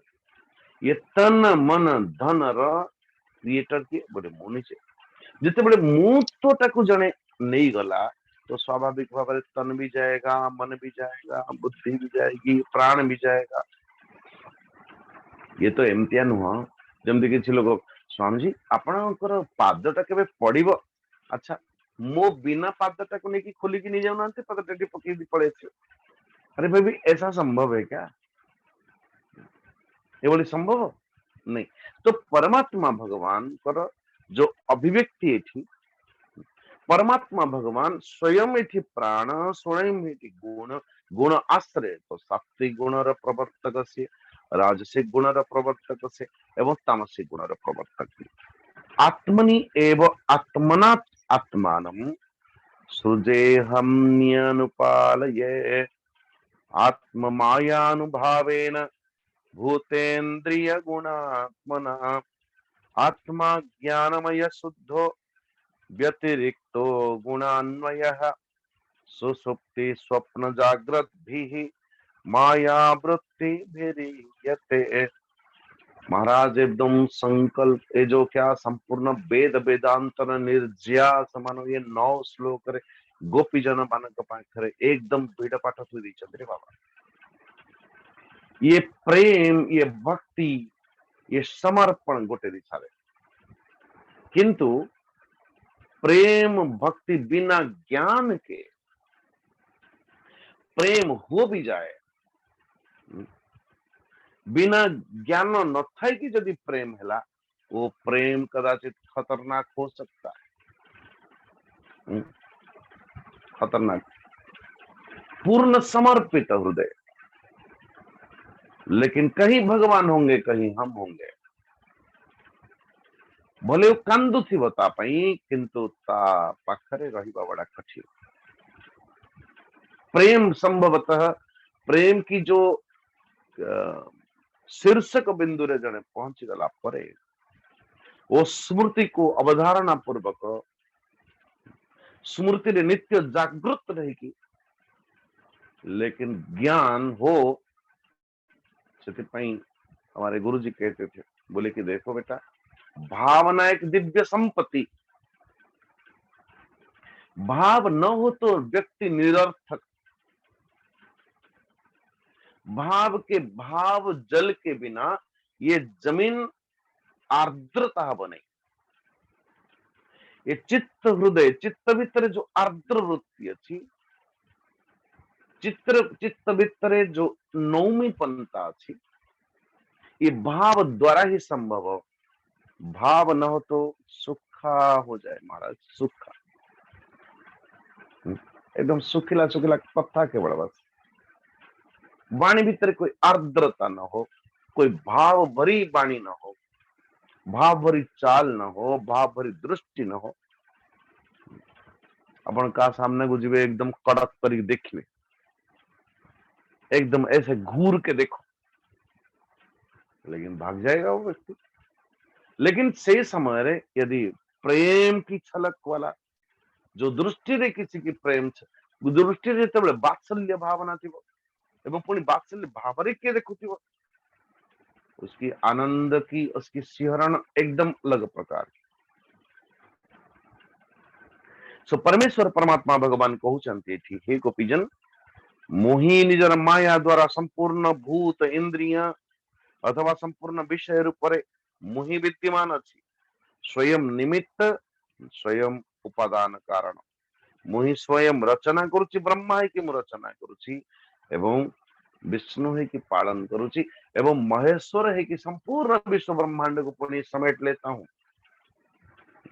ये तन मन धन क्रिएटर किए बोले मुनि से जिते बड़े मुहूर्तटाକୁ जने नहीं गला तो स्वाभाविक भाव में तन भी जाएगा मन भी जाएगा बुद्धि भी जाएगी प्राण भी जाएगा। ये तो एमतिया नुह जमती किसी लोग स्वामी जी आपणकर पादटा केबे पड़िबो। अच्छा मो बिना पादटा को लेकिन खोली की नहीं जाऊना पादटा पकई पड़े। अरे भाई ऐसा संभव है क्या। ये बोले संभव नहीं। तो परमात्मा भगवान कर जो अभिव्यक्ति एठी परमात्मा भगवान स्वयं एठी प्राण स्वयं एठी गुण गुण आश्रय तो सात्विक गुणर प्रवर्तक से राजसिक गुणर प्रवर्तक से एवं तामसिक गुणर प्रवर्तक आत्मनि एव आत्मना आत्मानं सृजेऽहम्न्यनुपालये आत्म मायानुभावेन भूतेन्द्रिय गुणात्मना आत्मा ज्ञानमय शुद्धो व्यतिरिक्तो गुणान्वयः सुसुप्ति स्वप्न जाग्रद्भिः मायावृत्तिभिरीयते। महाराज एकदम संकल्प ये जो क्या संपूर्ण वेद वेदांतर निर्ज्यास मानो ये 9 श्लोक रे गोपी जन मानक पाखरे एकदम पीड़ पाठ थी दी चंद्रे बाबा। ये प्रेम ये भक्ति ये समर्पण गोटे दिशा रे किंतु प्रेम भक्ति बिना ज्ञान के प्रेम हो भी जाए बिना ज्ञान न थाई कि यदि प्रेम है वो प्रेम कदाचित खतरनाक हो सकता है। खतरनाक पूर्ण समर्पित हृदय लेकिन कहीं भगवान होंगे कहीं हम होंगे भले कांदु थी बता पाई किंतु ता पाखरे रहिबा बड़ा कठिन। प्रेम संभवतः प्रेम की जो शीर्षक बिंदु रे जने पहुंची गला परे वो स्मृति को अवधारणा पूर्वक स्मृति रे नित्य जागृत रहेगी लेकिन ज्ञान हो हमारे गुरु जी कहते थे बोले कि देखो बेटा भावना एक दिव्य संपत्ति भाव न हो तो व्यक्ति निरर्थक भाव के भाव जल के बिना ये जमीन आर्द्रता बने ये चित्त हृदय चित्त भितर जो आर्द्र वृत्ति अच्छी चित्त भितर जो नौमी पंथा अच्छी ये भाव द्वारा ही संभव हो। भाव न हो तो सुख सूखा हो जाए महाराज, सूखा। एकदम सुखिला सुखिला पत्ता केवल बस। वाणी भीतर कोई आर्द्रता न हो, कोई भाव भरी वाणी न हो, भाव भरी चाल न हो, भाव भरी दृष्टि न हो। अपन का सामने को जीवे एकदम कड़क करी देखिए, एकदम ऐसे घूर के देखो, लेकिन भाग जाएगा वो व्यक्ति। लेकिन से समय रे यदि प्रेम की छलक वाला जो दृष्टि रे किसी की प्रेम दृष्टि जेते बात्सल्य भावना थी एवं पुणी बात्सल्य भावरे के देखुथिबो, उसकी आनंद की, उसकी सिहरण एकदम अलग प्रकार की। सो परमेश्वर परमात्मा भगवान कहउचंती एठी, हे गोपीजन, मोहि निजर माया द्वारा संपूर्ण भूत इंद्रिय अथवा संपूर्ण विषय रूपरे मोहि विद्यमान अछि। स्वयं निमित्त, स्वयं उपादान कारण। मुहि स्वयं रचना करुछि, ब्रह्मा है कि मु रचना करुछि, एवं विष्णु है कि पालन करुछि, एवं महेश्वर है कि संपूर्ण विश्व ब्रह्मांड को पुणी समेट लेता हूं।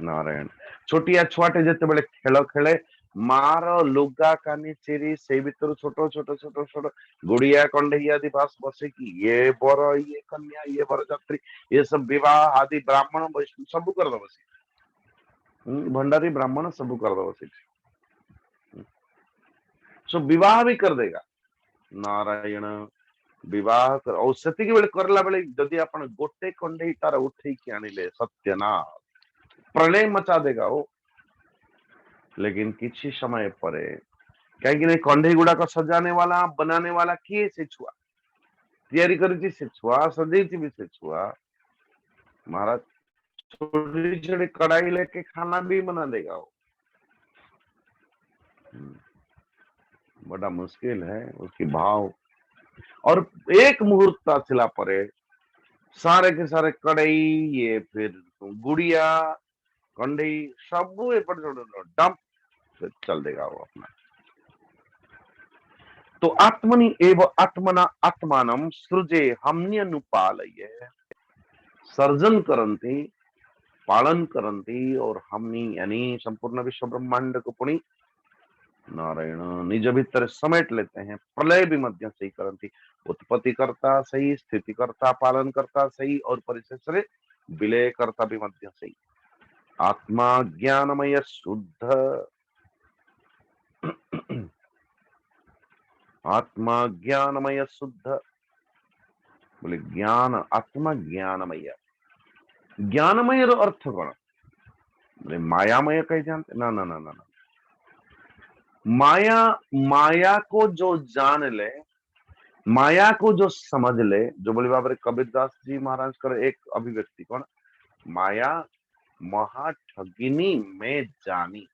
नारायण। छोटिया छुआटे जेते बेले खेल खेले, मार लुगा कानी चिरी से भीतर छोट छोट छोट छोट गुड़िया कंढे आदि पास बसे कि ये बर, ये कन्या, ये बरयात्री, ये सब विवाह आदि ब्राह्मण वैष्णव सब कर दो बसी, भंडारी ब्राह्मण सब कर दो बसी। सो विवाह भी कर देगा। नारायण। विवाह कर और सेति बेले करला बेले जदि आपण गोटे कंढे तार उठे कि आनिले, सत्यनाथ, प्रलय मचा देगा वो। लेकिन किसी समय पर कहीं कंढे गुड़ाक सजाने वाला बनाने वाला किए से छुआ, तैयारी करी से छुआ, सजे भी से छुआ महाराज, छोटी छोटी कढ़ाई लेके खाना भी बना देगा वो। बड़ा मुश्किल है उसकी भाव। और एक मुहूर्त आसिला परे सारे के सारे कड़ई, ये फिर गुड़िया कंढई सब एपट डंप चल देगा वो अपना। तो आत्मनि एव आत्मना आत्मानम सृजे हमन्यनुपालय, सर्जन करन्ति, पालन करन्ति, और हमनी यानी संपूर्ण विश्व ब्रह्मांड को पुणी नारायण निज भीतर समेट लेते हैं। प्रलय भी मध्य सही करन्ति, उत्पत्ति करता सही, स्थिति करता, पालन करता सही, और परिशेष विलय करता भी मध्य सही। आत्मा ज्ञानमय शुद्ध, आत्मा ज्ञानमय शुद्ध, बोले ज्ञान आत्मा ज्ञानमय। ज्ञानमय अर्थ कौन? बोले मायामय कह जानते? ना ना ना ना ना। माया, माया को जो जान ले, माया को जो समझ ले, जो बोले बाबा कबीरदास जी महाराज कर एक अभिव्यक्ति कौन, माया महा ठगिनी में जानी।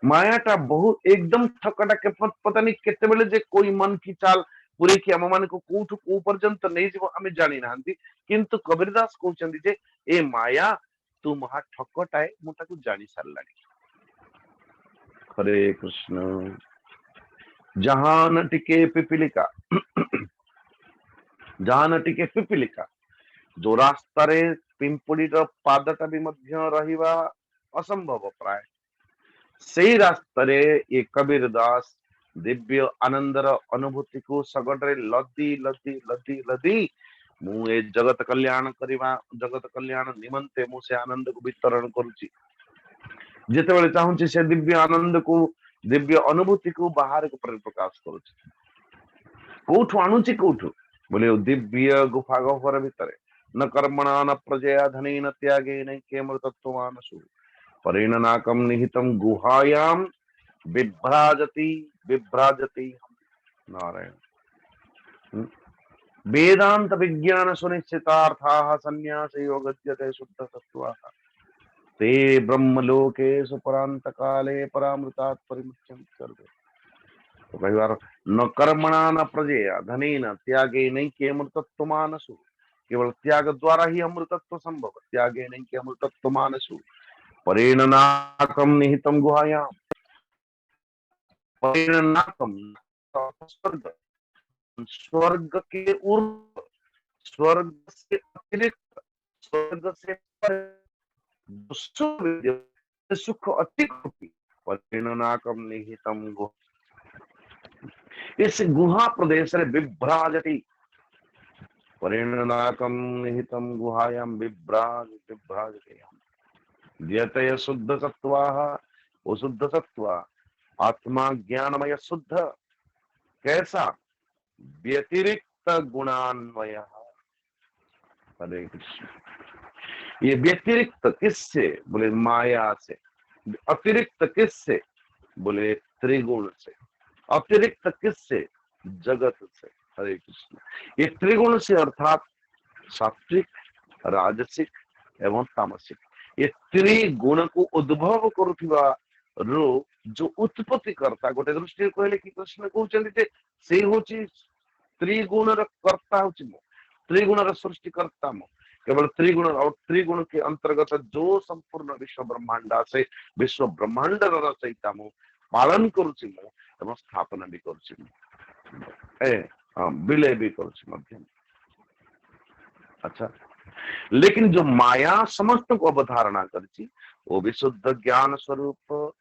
मायाटा बहुत एकदम ठकटा के पता नहीं केते बेले जे कोई मन की चाल पूरे की आम मान को कोठु को पर्यंत नहीं जीव आम जानी नांती, किंतु कबीरदास कहउचंदी जे ए माया तू महा ठकटाए, मु ताकू जानी सारलानी। हरे कृष्ण। जहां न टिके पिपीलिका, जहां न टिके पिपीलिका, जो रास्ता रे पिंपुड़ीर पादटा भी मध्य रहिबा असंभव प्राय, से रास्ता रे ये कबीरदास दिव्य आनंदर अनुभूति को सगटे लदी लदी लदी लदी मु ए जगत कल्याण करिवा, जगत कल्याण निमंते मु से आनंद को वितरण करूची। जेते बेले चाहूची से दिव्य आनंद को, दिव्य अनुभूति को बाहर को प्रकाश करूची। कोठु आणुची कोठु? बोले दिव्य गुफा गह्वर भितरे, न कर्मणा न प्रजया धने न त्यागे न केमृतत्वमानसु, परिणनाकम निहितम गुहायाम विभ्राजति विभ्राजति। नारायण। वेदांत विज्ञान सुनिश्चितार्थाः संन्यास योगज्यते शुद्ध तत्त्वाः, ते ब्रह्मलोके सुपरांत काले परामृतात् परिमुच्यन्ते सर्वे। तो कई बार न कर्मणा न प्रजया धने न त्यागे नैके अमृतत्व मानसु, केवल त्याग द्वारा ही अमृतत्व संभव, त्यागे नैके अमृतत्व मानसु, परिणनाकम निहितम गुहायाम, परिणनाकम स्वर्ग, स्वर्ग के ऊर्ध्व, स्वर्ग से अतिरिक्त, स्वर्ग से पर जो सुख विद्यते सुख अति कोटि परिणनाकम निहितम गुहा। इस गुहा प्रदेश रे विभ्राजति परिणनाकम निहितम गुहायाम विभ्राजते व्यतय शुद्ध सत्वाः वो शुद्ध सत्वा आत्मा ज्ञानमय शुद्ध कैसा व्यतिरिक्त गुणान्वय। हरे कृष्ण। ये व्यतिरिक्त किससे बोले माया से, अतिरिक्त किससे बोले त्रिगुण से, अतिरिक्त किससे जगत से। हरे कृष्ण। ये त्रिगुण से अर्थात सात्विक राजसिक एवं तामसिक ये त्रिगुण को उद्भव करुवा जो उत्पत्ति करता गोटे दृष्टि कहले कि कृष्ण कहते से होची त्रिगुण कर्ता होची मो, त्रिगुण सृष्टि करता मो, केवल त्रिगुण और त्रिगुण के अंतर्गत जो संपूर्ण विश्व ब्रह्मांड से विश्व ब्रह्मांड रचयिता मो पालन करुची मो एवं स्थापना भी करुची मो विलय भी करुची मध्यम। अच्छा, लेकिन जो माया समस्त को अवधारणा करची वो विशुद्ध ज्ञान स्वरूप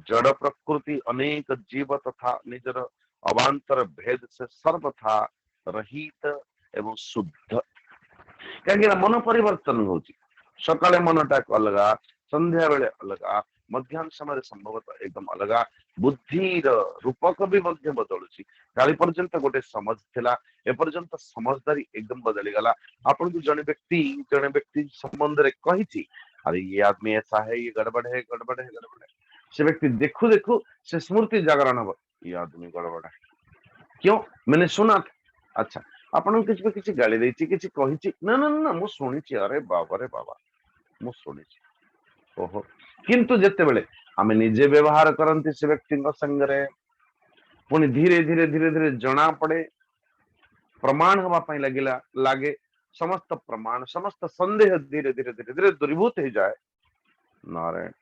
जड़ प्रकृति अनेक जीव तथा निजर अवांतर भेद से सर्वथा रहित एवं शुद्ध। कहीं मन परिवर्तन होची, सकाले मनटा अलगा, संध्या बेले अलगा, मध्याह्न समय संभवतः एकदम अलगा, बुद्धि रूपक भी मध्य बदलुची। काली पर्यंत गोटे समझ थिला ए पर्यंत समझदारी एकदम बदली गला। आपन को जने व्यक्ति संबंध रे कही थी अरे ये आदमी ऐसा है, ये गड़बड़ है गड़बड़ है गड़बड़ है, से व्यक्ति देखू देखू से स्मृति जागरण हो ये आदमी गड़बड़ है। क्यों मैंने सुना था। अच्छा आपन किसी गाली देछि किसी कहिछि ना ना ना मु सुनिछि अरे बाबा मु सुनिछि ओहो, किंतु जेते बेले आमे निजे व्यवहार करंती से व्यक्ति संगरे पुणी धीरे धीरे धीरे धीरे जना पड़े प्रमाण हवा पाई लगिला लागे समस्त प्रमाण समस्त संदेह धीरे धीरे धीरे धीरे दूरीभूत हो जाए। नारायण।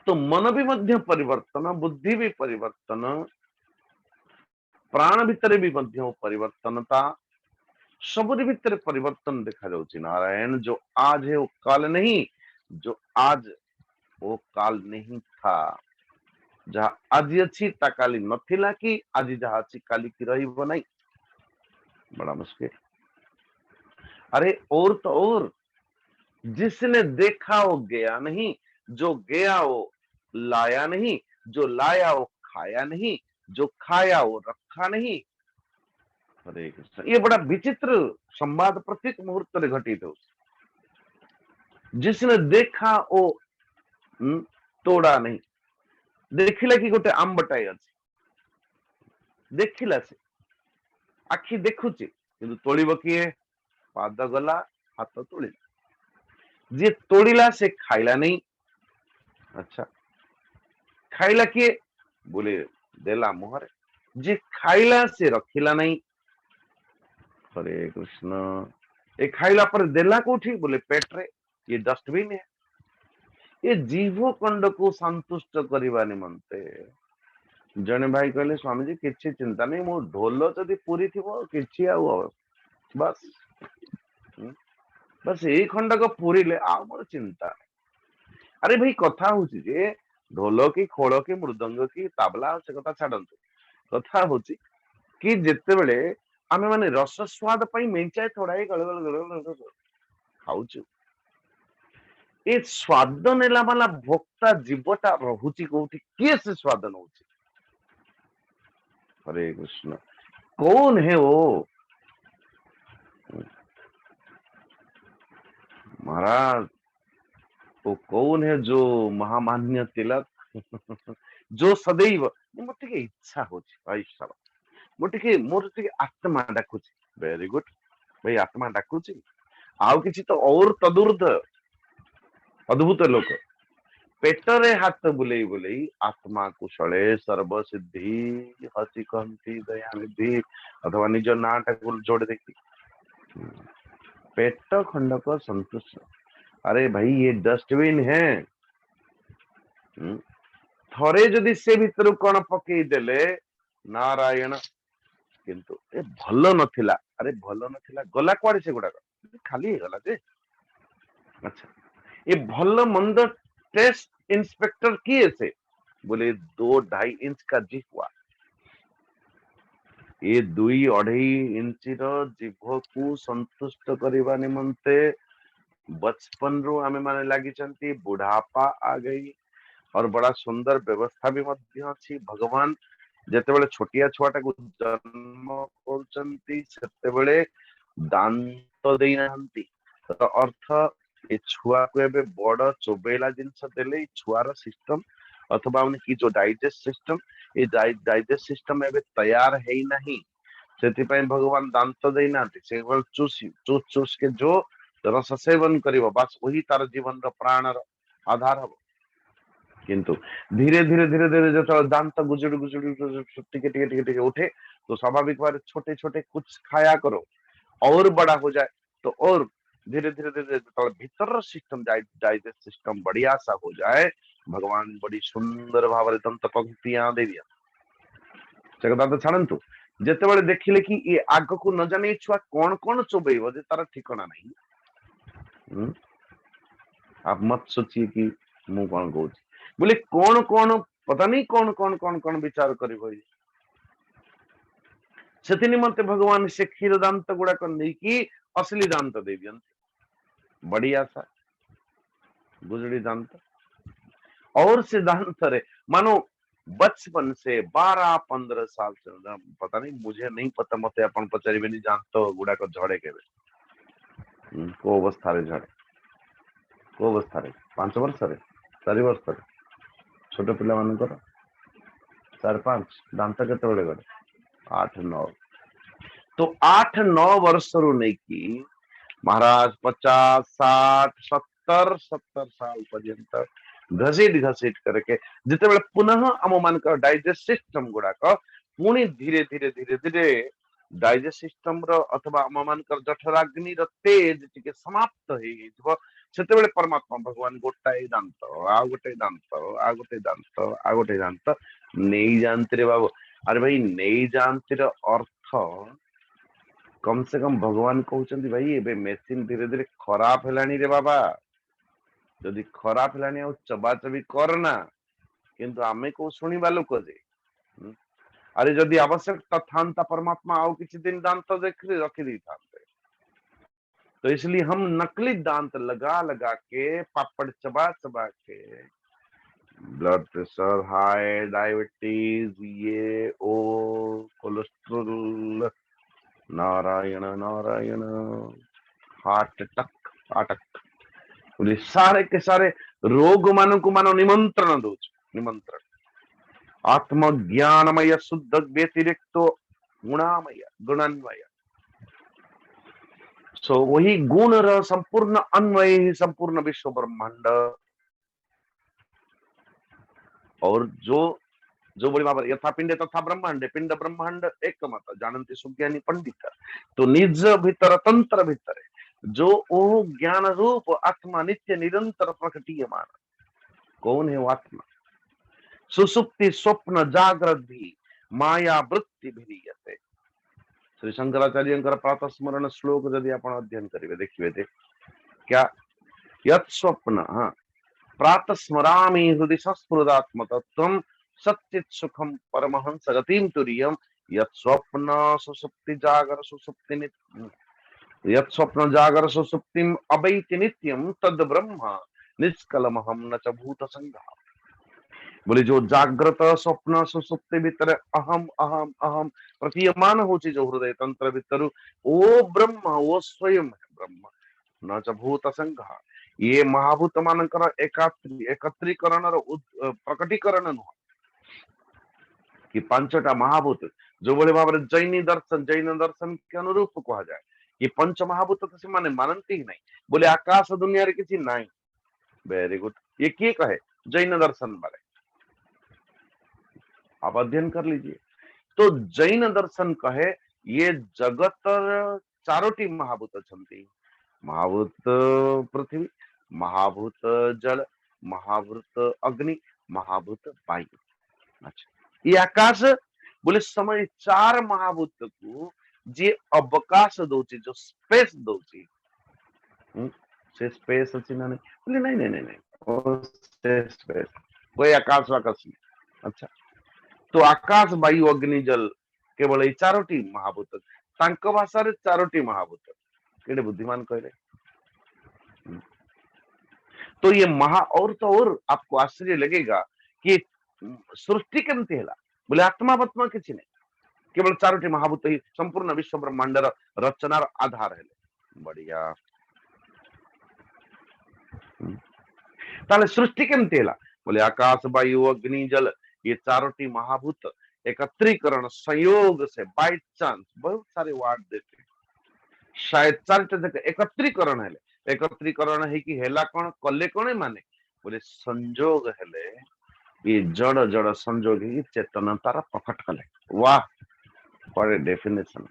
तो मन भी मध्य परिवर्तन, बुद्धि भी परिवर्तन, प्राण भितर भी मध्य परिवर्तनता, सबुरी भितर परिवर्तन देखा जाउछि। नारायण। जो आज है वो काल नहीं, जो आज वो काल नहीं था। जहाँ आज अच्छी ता काली नथिला कि आज जहाँ अच्छी काली की रही नहीं, बड़ा मुश्किल। अरे और तो और जिसने देखा वो गया नहीं, जो गया वो लाया नहीं, जो लाया वो खाया नहीं, जो खाया वो रखा नहीं। हरे कृष्ण। ये बड़ा विचित्र संवाद प्रत्येक मुहूर्त में घटित हो। जिसने देखा वो तोड़ा नहीं। देखिला कि गोटे आंबटाई अच्छी, देखिला से आखि देखुची किंतु तोड़िब किए, पाद गला हाथ तोड़िला। जे तोड़िला से खाइला नहीं। अच्छा खाइला किए बोले देला मुहरे, जे खाइला से रखिला नहीं। हरे कृष्ण। ए खाइला पर देला कोठी बोले पेट रे, ये डस्टबिन है। ये जीव कंड को संतुष्ट करने निमंते जने भाई कहले स्वामी जी किसी चिंता नहीं, मो ढोल जदि पूरी थी कि बस बस यही खंडक पूरी ले आ मोर चिंता। अरे भाई कथा होची जे ढोल की खोल की मृदंग की ताबला से कथा छाड़ंतु, कथा होची कि जेते बेले आमे माने रस स्वाद पई मेंचाए थोड़ाई गलगल खाउछु, ए स्वाद नेला वाला भोक्ता जीवटा रहुची कोठी, किए से स्वाद नउची। हरे कृष्ण। कौन है वो महाराज? वो कौन है जो महामान्य तिलक जो सदैव मोटे के इच्छा होची भाई साहब, मोटे के मोर टिके आत्मा डाकुची। वेरी गुड भाई, आत्मा डाकुची आउ किछि तो और तदुर्ध अद्भुत लोक पेटरे हाथ बुलेई बुलेई आत्मा कुशले सर्व सिद्धि हसी कहती दयानिधि अथवा निज नाटा जोड़ देखी पेट खंडक संतुष्ट। अरे भाई ये डस्टबिन है, थरे जदि से भीतर कौन पकई देले नारायण, किंतु ए भल नथिला। अरे भल नथिला गला कुआड़े से गुड़ाक खाली हे गला जे। अच्छा ये भल मंद टेस्ट इंस्पेक्टर किए से बोले 2-2.5 इंच का जिह्वा ये 2-2.5 इंच जीभ को संतुष्ट करने निमंते बचपन रु आमे माने लगी बुढ़ापा आ गई और बड़ा सुंदर व्यवस्था भी मध्य अछि। भगवान जेतेबेले छोटिया छुआटा को जन्म करचंती सेतेबेले दांत देई नाहंती तो अर्थ ए छुआ को एबे बड़ चोबेला जिनस देले छुआर सिस्टम अथवा उन की जो डाइजेस्ट सिस्टम ए डाइजेस्ट सिस्टम एबे तैयार है ही नहीं सेति भगवान दांत देई नाहंती से केवल चूस चूस चूस के जो रस सेवन करिवो बस वही तार जीवन रो प्राण रो आधार हबो। किंतु धीरे धीरे धीरे धीरे जो दांत गुजड़ी गुजड़ी टिके टिके टिके टिके उठे तो स्वाभाविक बार छोटे छोटे कुछ खाया करो और बड़ा हो जाए तो और धीरे धीरे धीरे भीतर सिस्टम डाइजेस्ट सिस्टम बढ़िया सा हो जाए भगवान बड़ी सुंदर भाव दंत पंक्तियां दे दिया से कथा तो छाड़ू जिते बड़े देखिले कि ये आग को न जाने छुआ कौन कौन चोबेब जे तार ठिकाना नहीं। आप मत सोचिए कि मु कौन कहूँ बोले कौन कौन पता नहीं कौन कौन कौन कौन विचार कर से निमंते भगवान से क्षीर दांत गुड़ाक नहीं असली दांत दे दियंते बढ़िया सा गुजड़ी दांत और से दांत रे मानो बचपन से 12-15 साल से पता नहीं मुझे नहीं पता मत अपन पचारे नहीं जानते गुड़ाक झड़े के को अवस्था रे झड़े को अवस्था रे 5 वर्ष रे 4 वर्ष रे छोट पिला मानकर 4-5 दांत केते गले 8-9 तो 8-9 वर्ष रु नहीं कि महाराज 50-60-70 साल पर्यंत घसीट घसीट करके जिते पुनः आम मान डाइजेस्ट सिस्टम गुड़ाक पुणी धीरे धीरे धीरे धीरे डाइजेस्ट सिस्टम अथवा आम मान जठराग्नि तेज टिके समाप्त हो परमात्मा भगवान गोटाए दांत आ गोटे दांत आ गोटे दांत आ गोटे दांत नहीं जानते रे बाबू अरे भाई नहीं जानते अर्थ कम से कम भगवान कहते भाई एबे मेसीन धीरे धीरे खराब है रे बाबा जदि खराब है चबाचबी करना किंतु आमे को शुणा लोक जे अरे जदि आवश्यकता था परमात्मा आउ किसी दिन दांत रखी दी था तो इसलिए हम नकली दांत लगा लगा के पापड़ चबा चबा के ब्लड प्रेशर हाई डायबिटीज ये ओ cholesterol Narayan Narayan heart attack बोले सारे के सारे रोग मान को मान निमंत्रण दो निमंत्रण आत्म ज्ञानमय शुद्ध व्यतिरिक्त गुणामय गुणान्वय सो वही गुण र संपूर्ण अन्वय ही संपूर्ण विश्व ब्रह्मांड और जो जो बड़ी बाबा यथा पिंडे तथा ब्रह्मांड पिंड ब्रह्मांड एक मत जानते सुज्ञानी पंडित तो निज भीतर तंत्र भीतर जो ओ ज्ञान रूप आत्मा नित्य निरंतर प्रकटीयमान कौन है वो आत्मा सुसुप्ति स्वप्न जागृत भी माया वृत्ति भिरीयते श्री शंकराचार्य प्रातः स्मरण श्लोक यदि आप अध्ययन करेंगे देखिए थे क्या यत् स्वप्न प्रातः स्मरामि हृदय संस्फुरदात्म तत्वं सच्चित सुखम परमहंस गतिम तुरीयम यत् स्वप्न सुसुप्ति जागर सुसुप्ति यत् स्वप्न जागर सुसुप्तिम अवैति नित्यम तद ब्रह्म निष्कलमहम न च भूत संघ बोले जो जागृत स्वप्न सुसुप्ति भीतर अहम अहम अहम प्रतीयमान होची जो हृदय तंत्र भीतर ओ ब्रह्म वो स्वयं है ब्रह्म न च भूत संघ ये महाभूत मानकर एकत्रीकरण प्रकटीकरण नुह कि 5टा महाभूत जो बड़े भाव जैन दर्शन के अनुरूप कहा जाए कि 5 महाभूत तो से माने मानती ही नहीं बोले आकाश दुनिया रे किसी नहीं वेरी गुड ये किए कहे जैन दर्शन बारे आप अध्ययन कर लीजिए तो जैन दर्शन कहे ये जगत 4टी महाभूत छंती महाभूत पृथ्वी महाभूत जल महाभूत अग्नि महाभूत वायु अच्छा ये आकाश बोले समय 4 महाभूत को जी अवकाश दौची जो स्पेस दौची से स्पेस अच्छी ना नहीं बोले नहीं नहीं नहीं नहीं ओ से स्पेस कोई आकाश वाकाश नहीं। अच्छा तो आकाश वायु अग्नि जल केवल ये चारोटी महाभूत तांक भाषा चारोटी महाभूत केड़े बुद्धिमान कहले। तो ये महा और तो और आपको आश्चर्य लगेगा कि सृष्टि केमती है बोले आत्मा बत्मा किसी नहीं केवल चारोटी महाभूत ही संपूर्ण विश्व ब्रह्मांडर रचनार आधार है। बढ़िया ताले सृष्टि केमती है बोले आकाश वायु अग्नि जल ये चारोटी महाभूत एकत्रीकरण संयोग से बाय चांस बहुत सारे वर्ड देते हैं शायद चारिटा जगह एकत्रीकरण है एकत्रीकरण है कि हेला कौन कले कौन माने बोले संजोग हेले ये जड़ जड़ संजोग ही चेतन तारा प्रकट कले। वाह फॉर डेफिनेशन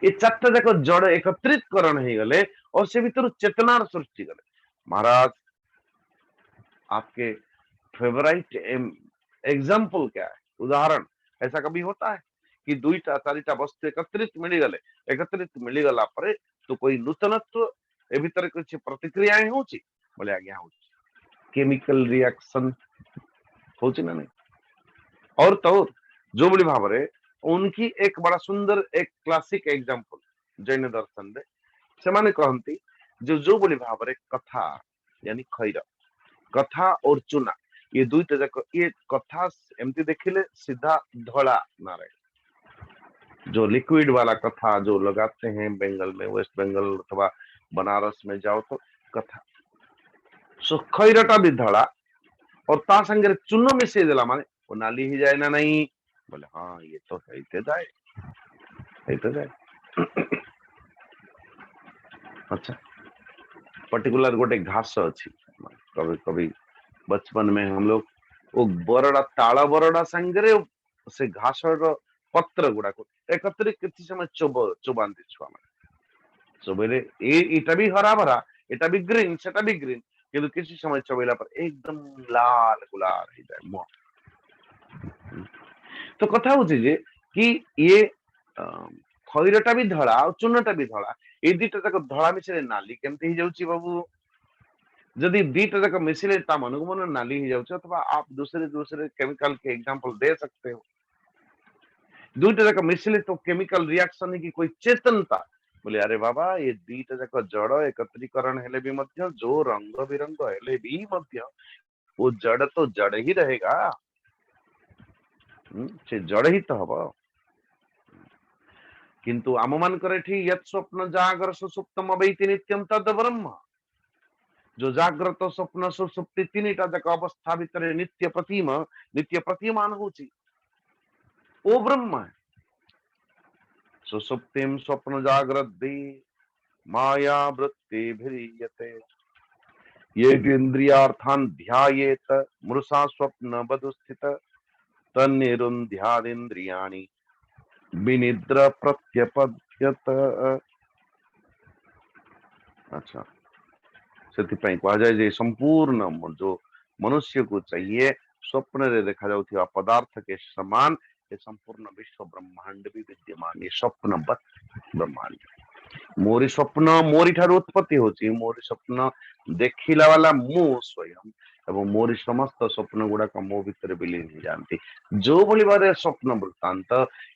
ये चारटा जाक जड़ एकत्रितकरण हो गले और से भीतर चेतनार सृष्टि गले। महाराज आपके फेवरेट एग्जाम्पल क्या है उदाहरण ऐसा कभी होता है कि दुईटा चारिटा वस्तु एकत्रित मिलीगला परे तो कोई नूतनत्व ए भीतर कुछ प्रतिक्रियाएं होची बोले आज्ञा होची केमिकल रिएक्शन होची ना नहीं और तो जो बड़ी भावरे उनकी एक बड़ा सुंदर एक क्लासिक एग्जाम्पल जैन दर्शन रे से माने कहती जो बड़ी भावरे कथा यानी खैर कथा और चुना ये दुईटा जाक ये कथा एमती देखिले सीधा धड़ा ना रहे जो लिक्विड वाला कथा जो लगाते हैं बंगाल में वेस्ट बंगाल अथवा बनारस में जाओ तो कथा सो खैरटा भी धड़ा और ता संगे चूनो मिसे देला माने वो नाली ही जाए ना नहीं बोले हाँ ये तो हैते जाए अच्छा पर्टिकुलर गोटे घास अच्छी कभी कभी बचपन में हम लोग वो बरड़ा ताला बरड़ा संगे से घास पत्र गुड़ा को एकत्रित किसी समय चुबांती छुआ मैंने चुबेले एटा भी हरा भरा एटा भी ग्रीन सेटा भी ग्रीन किंतु किसी समय चबेला पर एकदम लाल गुलाल हो जाए मुंह। तो कथा होची जे कि ये खैरटा भी धड़ा और चूनटा भी धड़ा ए दिटा तक धड़ा मिसे नाली केमती ही जाउची बाबू जदि दीटा जाक मिसिले ता मनକୁ मन नाली ही जाउछ अथवा आप दूसरे केमिकल के एग्जांपल दे सकते हो दुईटा जाक मिसिले तो केमिकल रिएक्शन की कोई चेतनता बोले अरे बाबा ये दीटा जाक जड़ एकत्रीकरण हेले भी मध्य जो रंग बिरंग हेले भी मध्य वो जड़ तो जड़ ही रहेगा से जड़ ही तो हबो किंतु आम मानकर एठी यत् स्वप्न जागर सुसुप्तम अवैति नित्यम तद ब्रह्म जो जाग्रत स्वप्न सुसुप्ति तीनटा जाक अवस्था भीतर नित्य प्रतिमान होची ओ ब्रह्म है सुसुप्तिम स्वप्न जागृत माया वृत्ति भिरीयते ये इंद्रियार्थान ध्यायेत मृषा स्वप्न बधुस्थित तन्निरुन्ध्यादिन्द्रियाणि विनिद्र प्रत्यपद्यत। अच्छा से कहा जाए जे संपूर्ण जो मनुष्य को चाहिए स्वप्न रे देखा जाउथिबा पदार्थ के समान ये संपूर्ण विश्व ब्रह्मांड भी विद्यमान ये स्वप्नवत ब्रह्मांड मोरी स्वप्न मोरी ठारू उत्पत्ति होची मोरी स्वप्न देखिला वाला मु स्वयं एवं मोरी समस्त स्वप्न गुड़ाक मो भितर विलीन हो जाती जो भली भाव स्वप्न वृत्तांत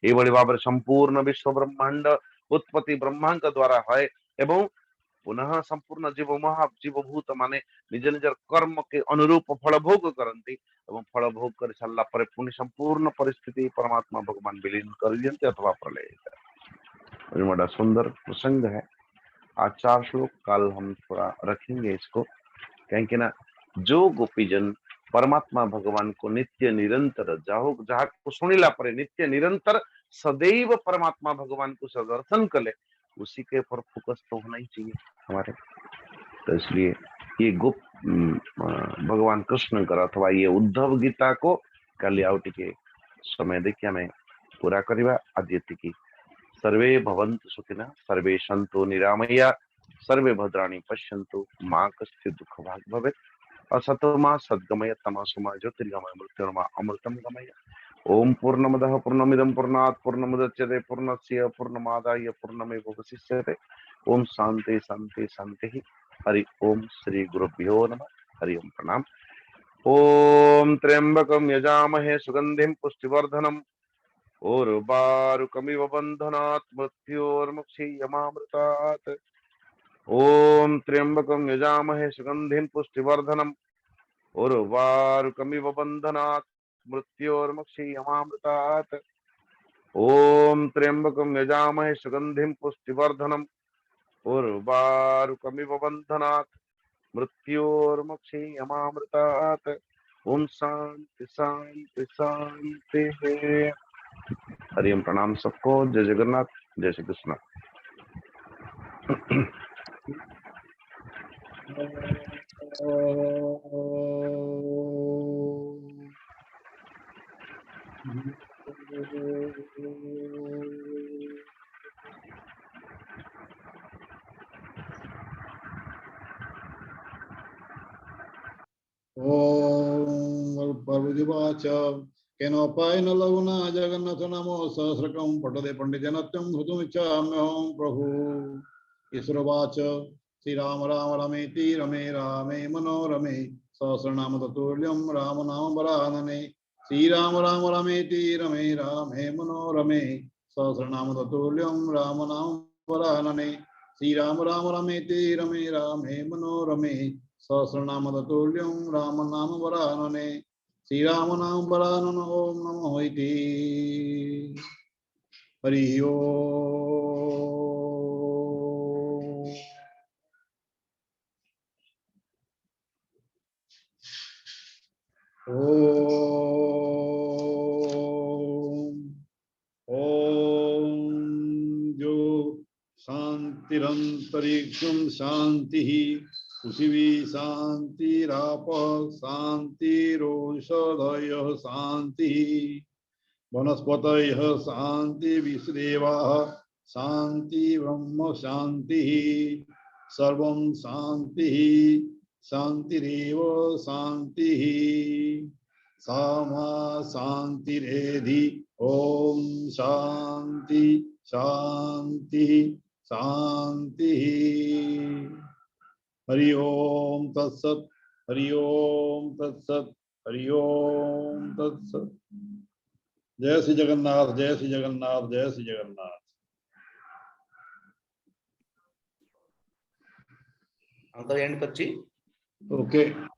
ये भाव संपूर्ण विश्व ब्रह्मांड उत्पत्ति ब्रह्मा द्वारा है एवं पुनः संपूर्ण जीवभूत माने निज निजर कर्म के अनुरूप फल भोग करती एवं फल भोग कर सारा पर पुणी संपूर्ण परिस्थिति परमात्मा भगवान विलीन कर दियंते अथवा प्रलय बड़ा सुंदर प्रसंग है। आज 4 श्लोक कल हम थोड़ा रखेंगे इसको कहेंगे ना जो गोपीजन परमात्मा भगवान को नित्य निरंतर जहाँ को सुनिला पर नित्य निरंतर सदैव परमात्मा भगवान को सदर्शन कले उसी के पर फोकस तो होना ही चाहिए हमारे। तो इसलिए ये गुप्त भगवान कृष्ण कर अथवा ये उद्धव गीता को कल आउट के समय देखिए हमें पूरा करवा आज की सर्वे भवन्तु सुखिनः सर्वे सन्तु निरामया सर्वे भद्राणि पश्यन्तु मां कश्चित् दुःख भाग् भवेत् असतो मा सद्गमय तमसो मा ज्योतिर्गमय मृत्योर्मा अमृतं गमय। ओम पूर्णमदः पूर्णमिदं पूर्णात् पूर्णमुदच्यते पूर्णस्य पूर्णमादाय पूर्णमेवावशिष्यते। ओम शांति शांति शांति। हरि ओम श्री गुरुभ्यो नमः। हरि ओम प्रणाम। ओम त्र्यंबकं यजामहे सुगंधिं पुष्टिवर्धनम् उर्वारुकमिव बन्धनात् मृत्योर्मुक्षीयमामृतात्। ओम त्र्यंबकं यजामहे सुगंधिं पुष्टिवर्धनम् उर्वारुकमिव बन्धनात् मृत्योर्मुक्षीयमामृतात्। ओम त्र्यंबकं यजामहे सुगंधिं पुष्टिवर्धनम् उर्वारुकमिव बन्धनात् मृत्योर्मुक्षीयमामृतात्। ओम शांति शांति शांति। हरि ओम प्रणाम सबको। जय जगन्नाथ, जय श्री कृष्ण। ओम पार्वतीवाच केनोपायेन लघुना जगन्नाथ नमो सहस्रकं पठते पंडितनत्यं धृतुमिच्छाम्यहं प्रभु। ईश्वरवाच श्रीराम राम रमेति रमे रामे मनोरमे सहस्रनाम तत्तुल्यं राम नाम वरानने। श्रीराम राम रमेति रमे रामे मनोरमे सहस्रनाम तत्तुल्यं राम नाम वरानने। श्रीराम राम रमेति रमे रामे मनोरमे सहस्रनाम तत्तुल्यं राम नाम वरानने। श्रीराम नाम वरानन ओम नमो इति। हरि ओम। ओम जो शांतिरंतरिक्षं शांति पृथिवी शांतिराप शांतिरोषधयः शांति वनस्पतयः शांति विश्वदेवाः शांति ब्रह्म शांति सर्वं शांति शांतिरेव शांति सामा शांतिरेधि। ओम शांति शांति शांति। हरि ओम तत्सत। हरि ओम तत्सत। हरि ओम तत्सत। जय श्री जगन्नाथ, जय श्री जगन्नाथ, जय श्री जगन्नाथ। अंकल एंड करची। ओके।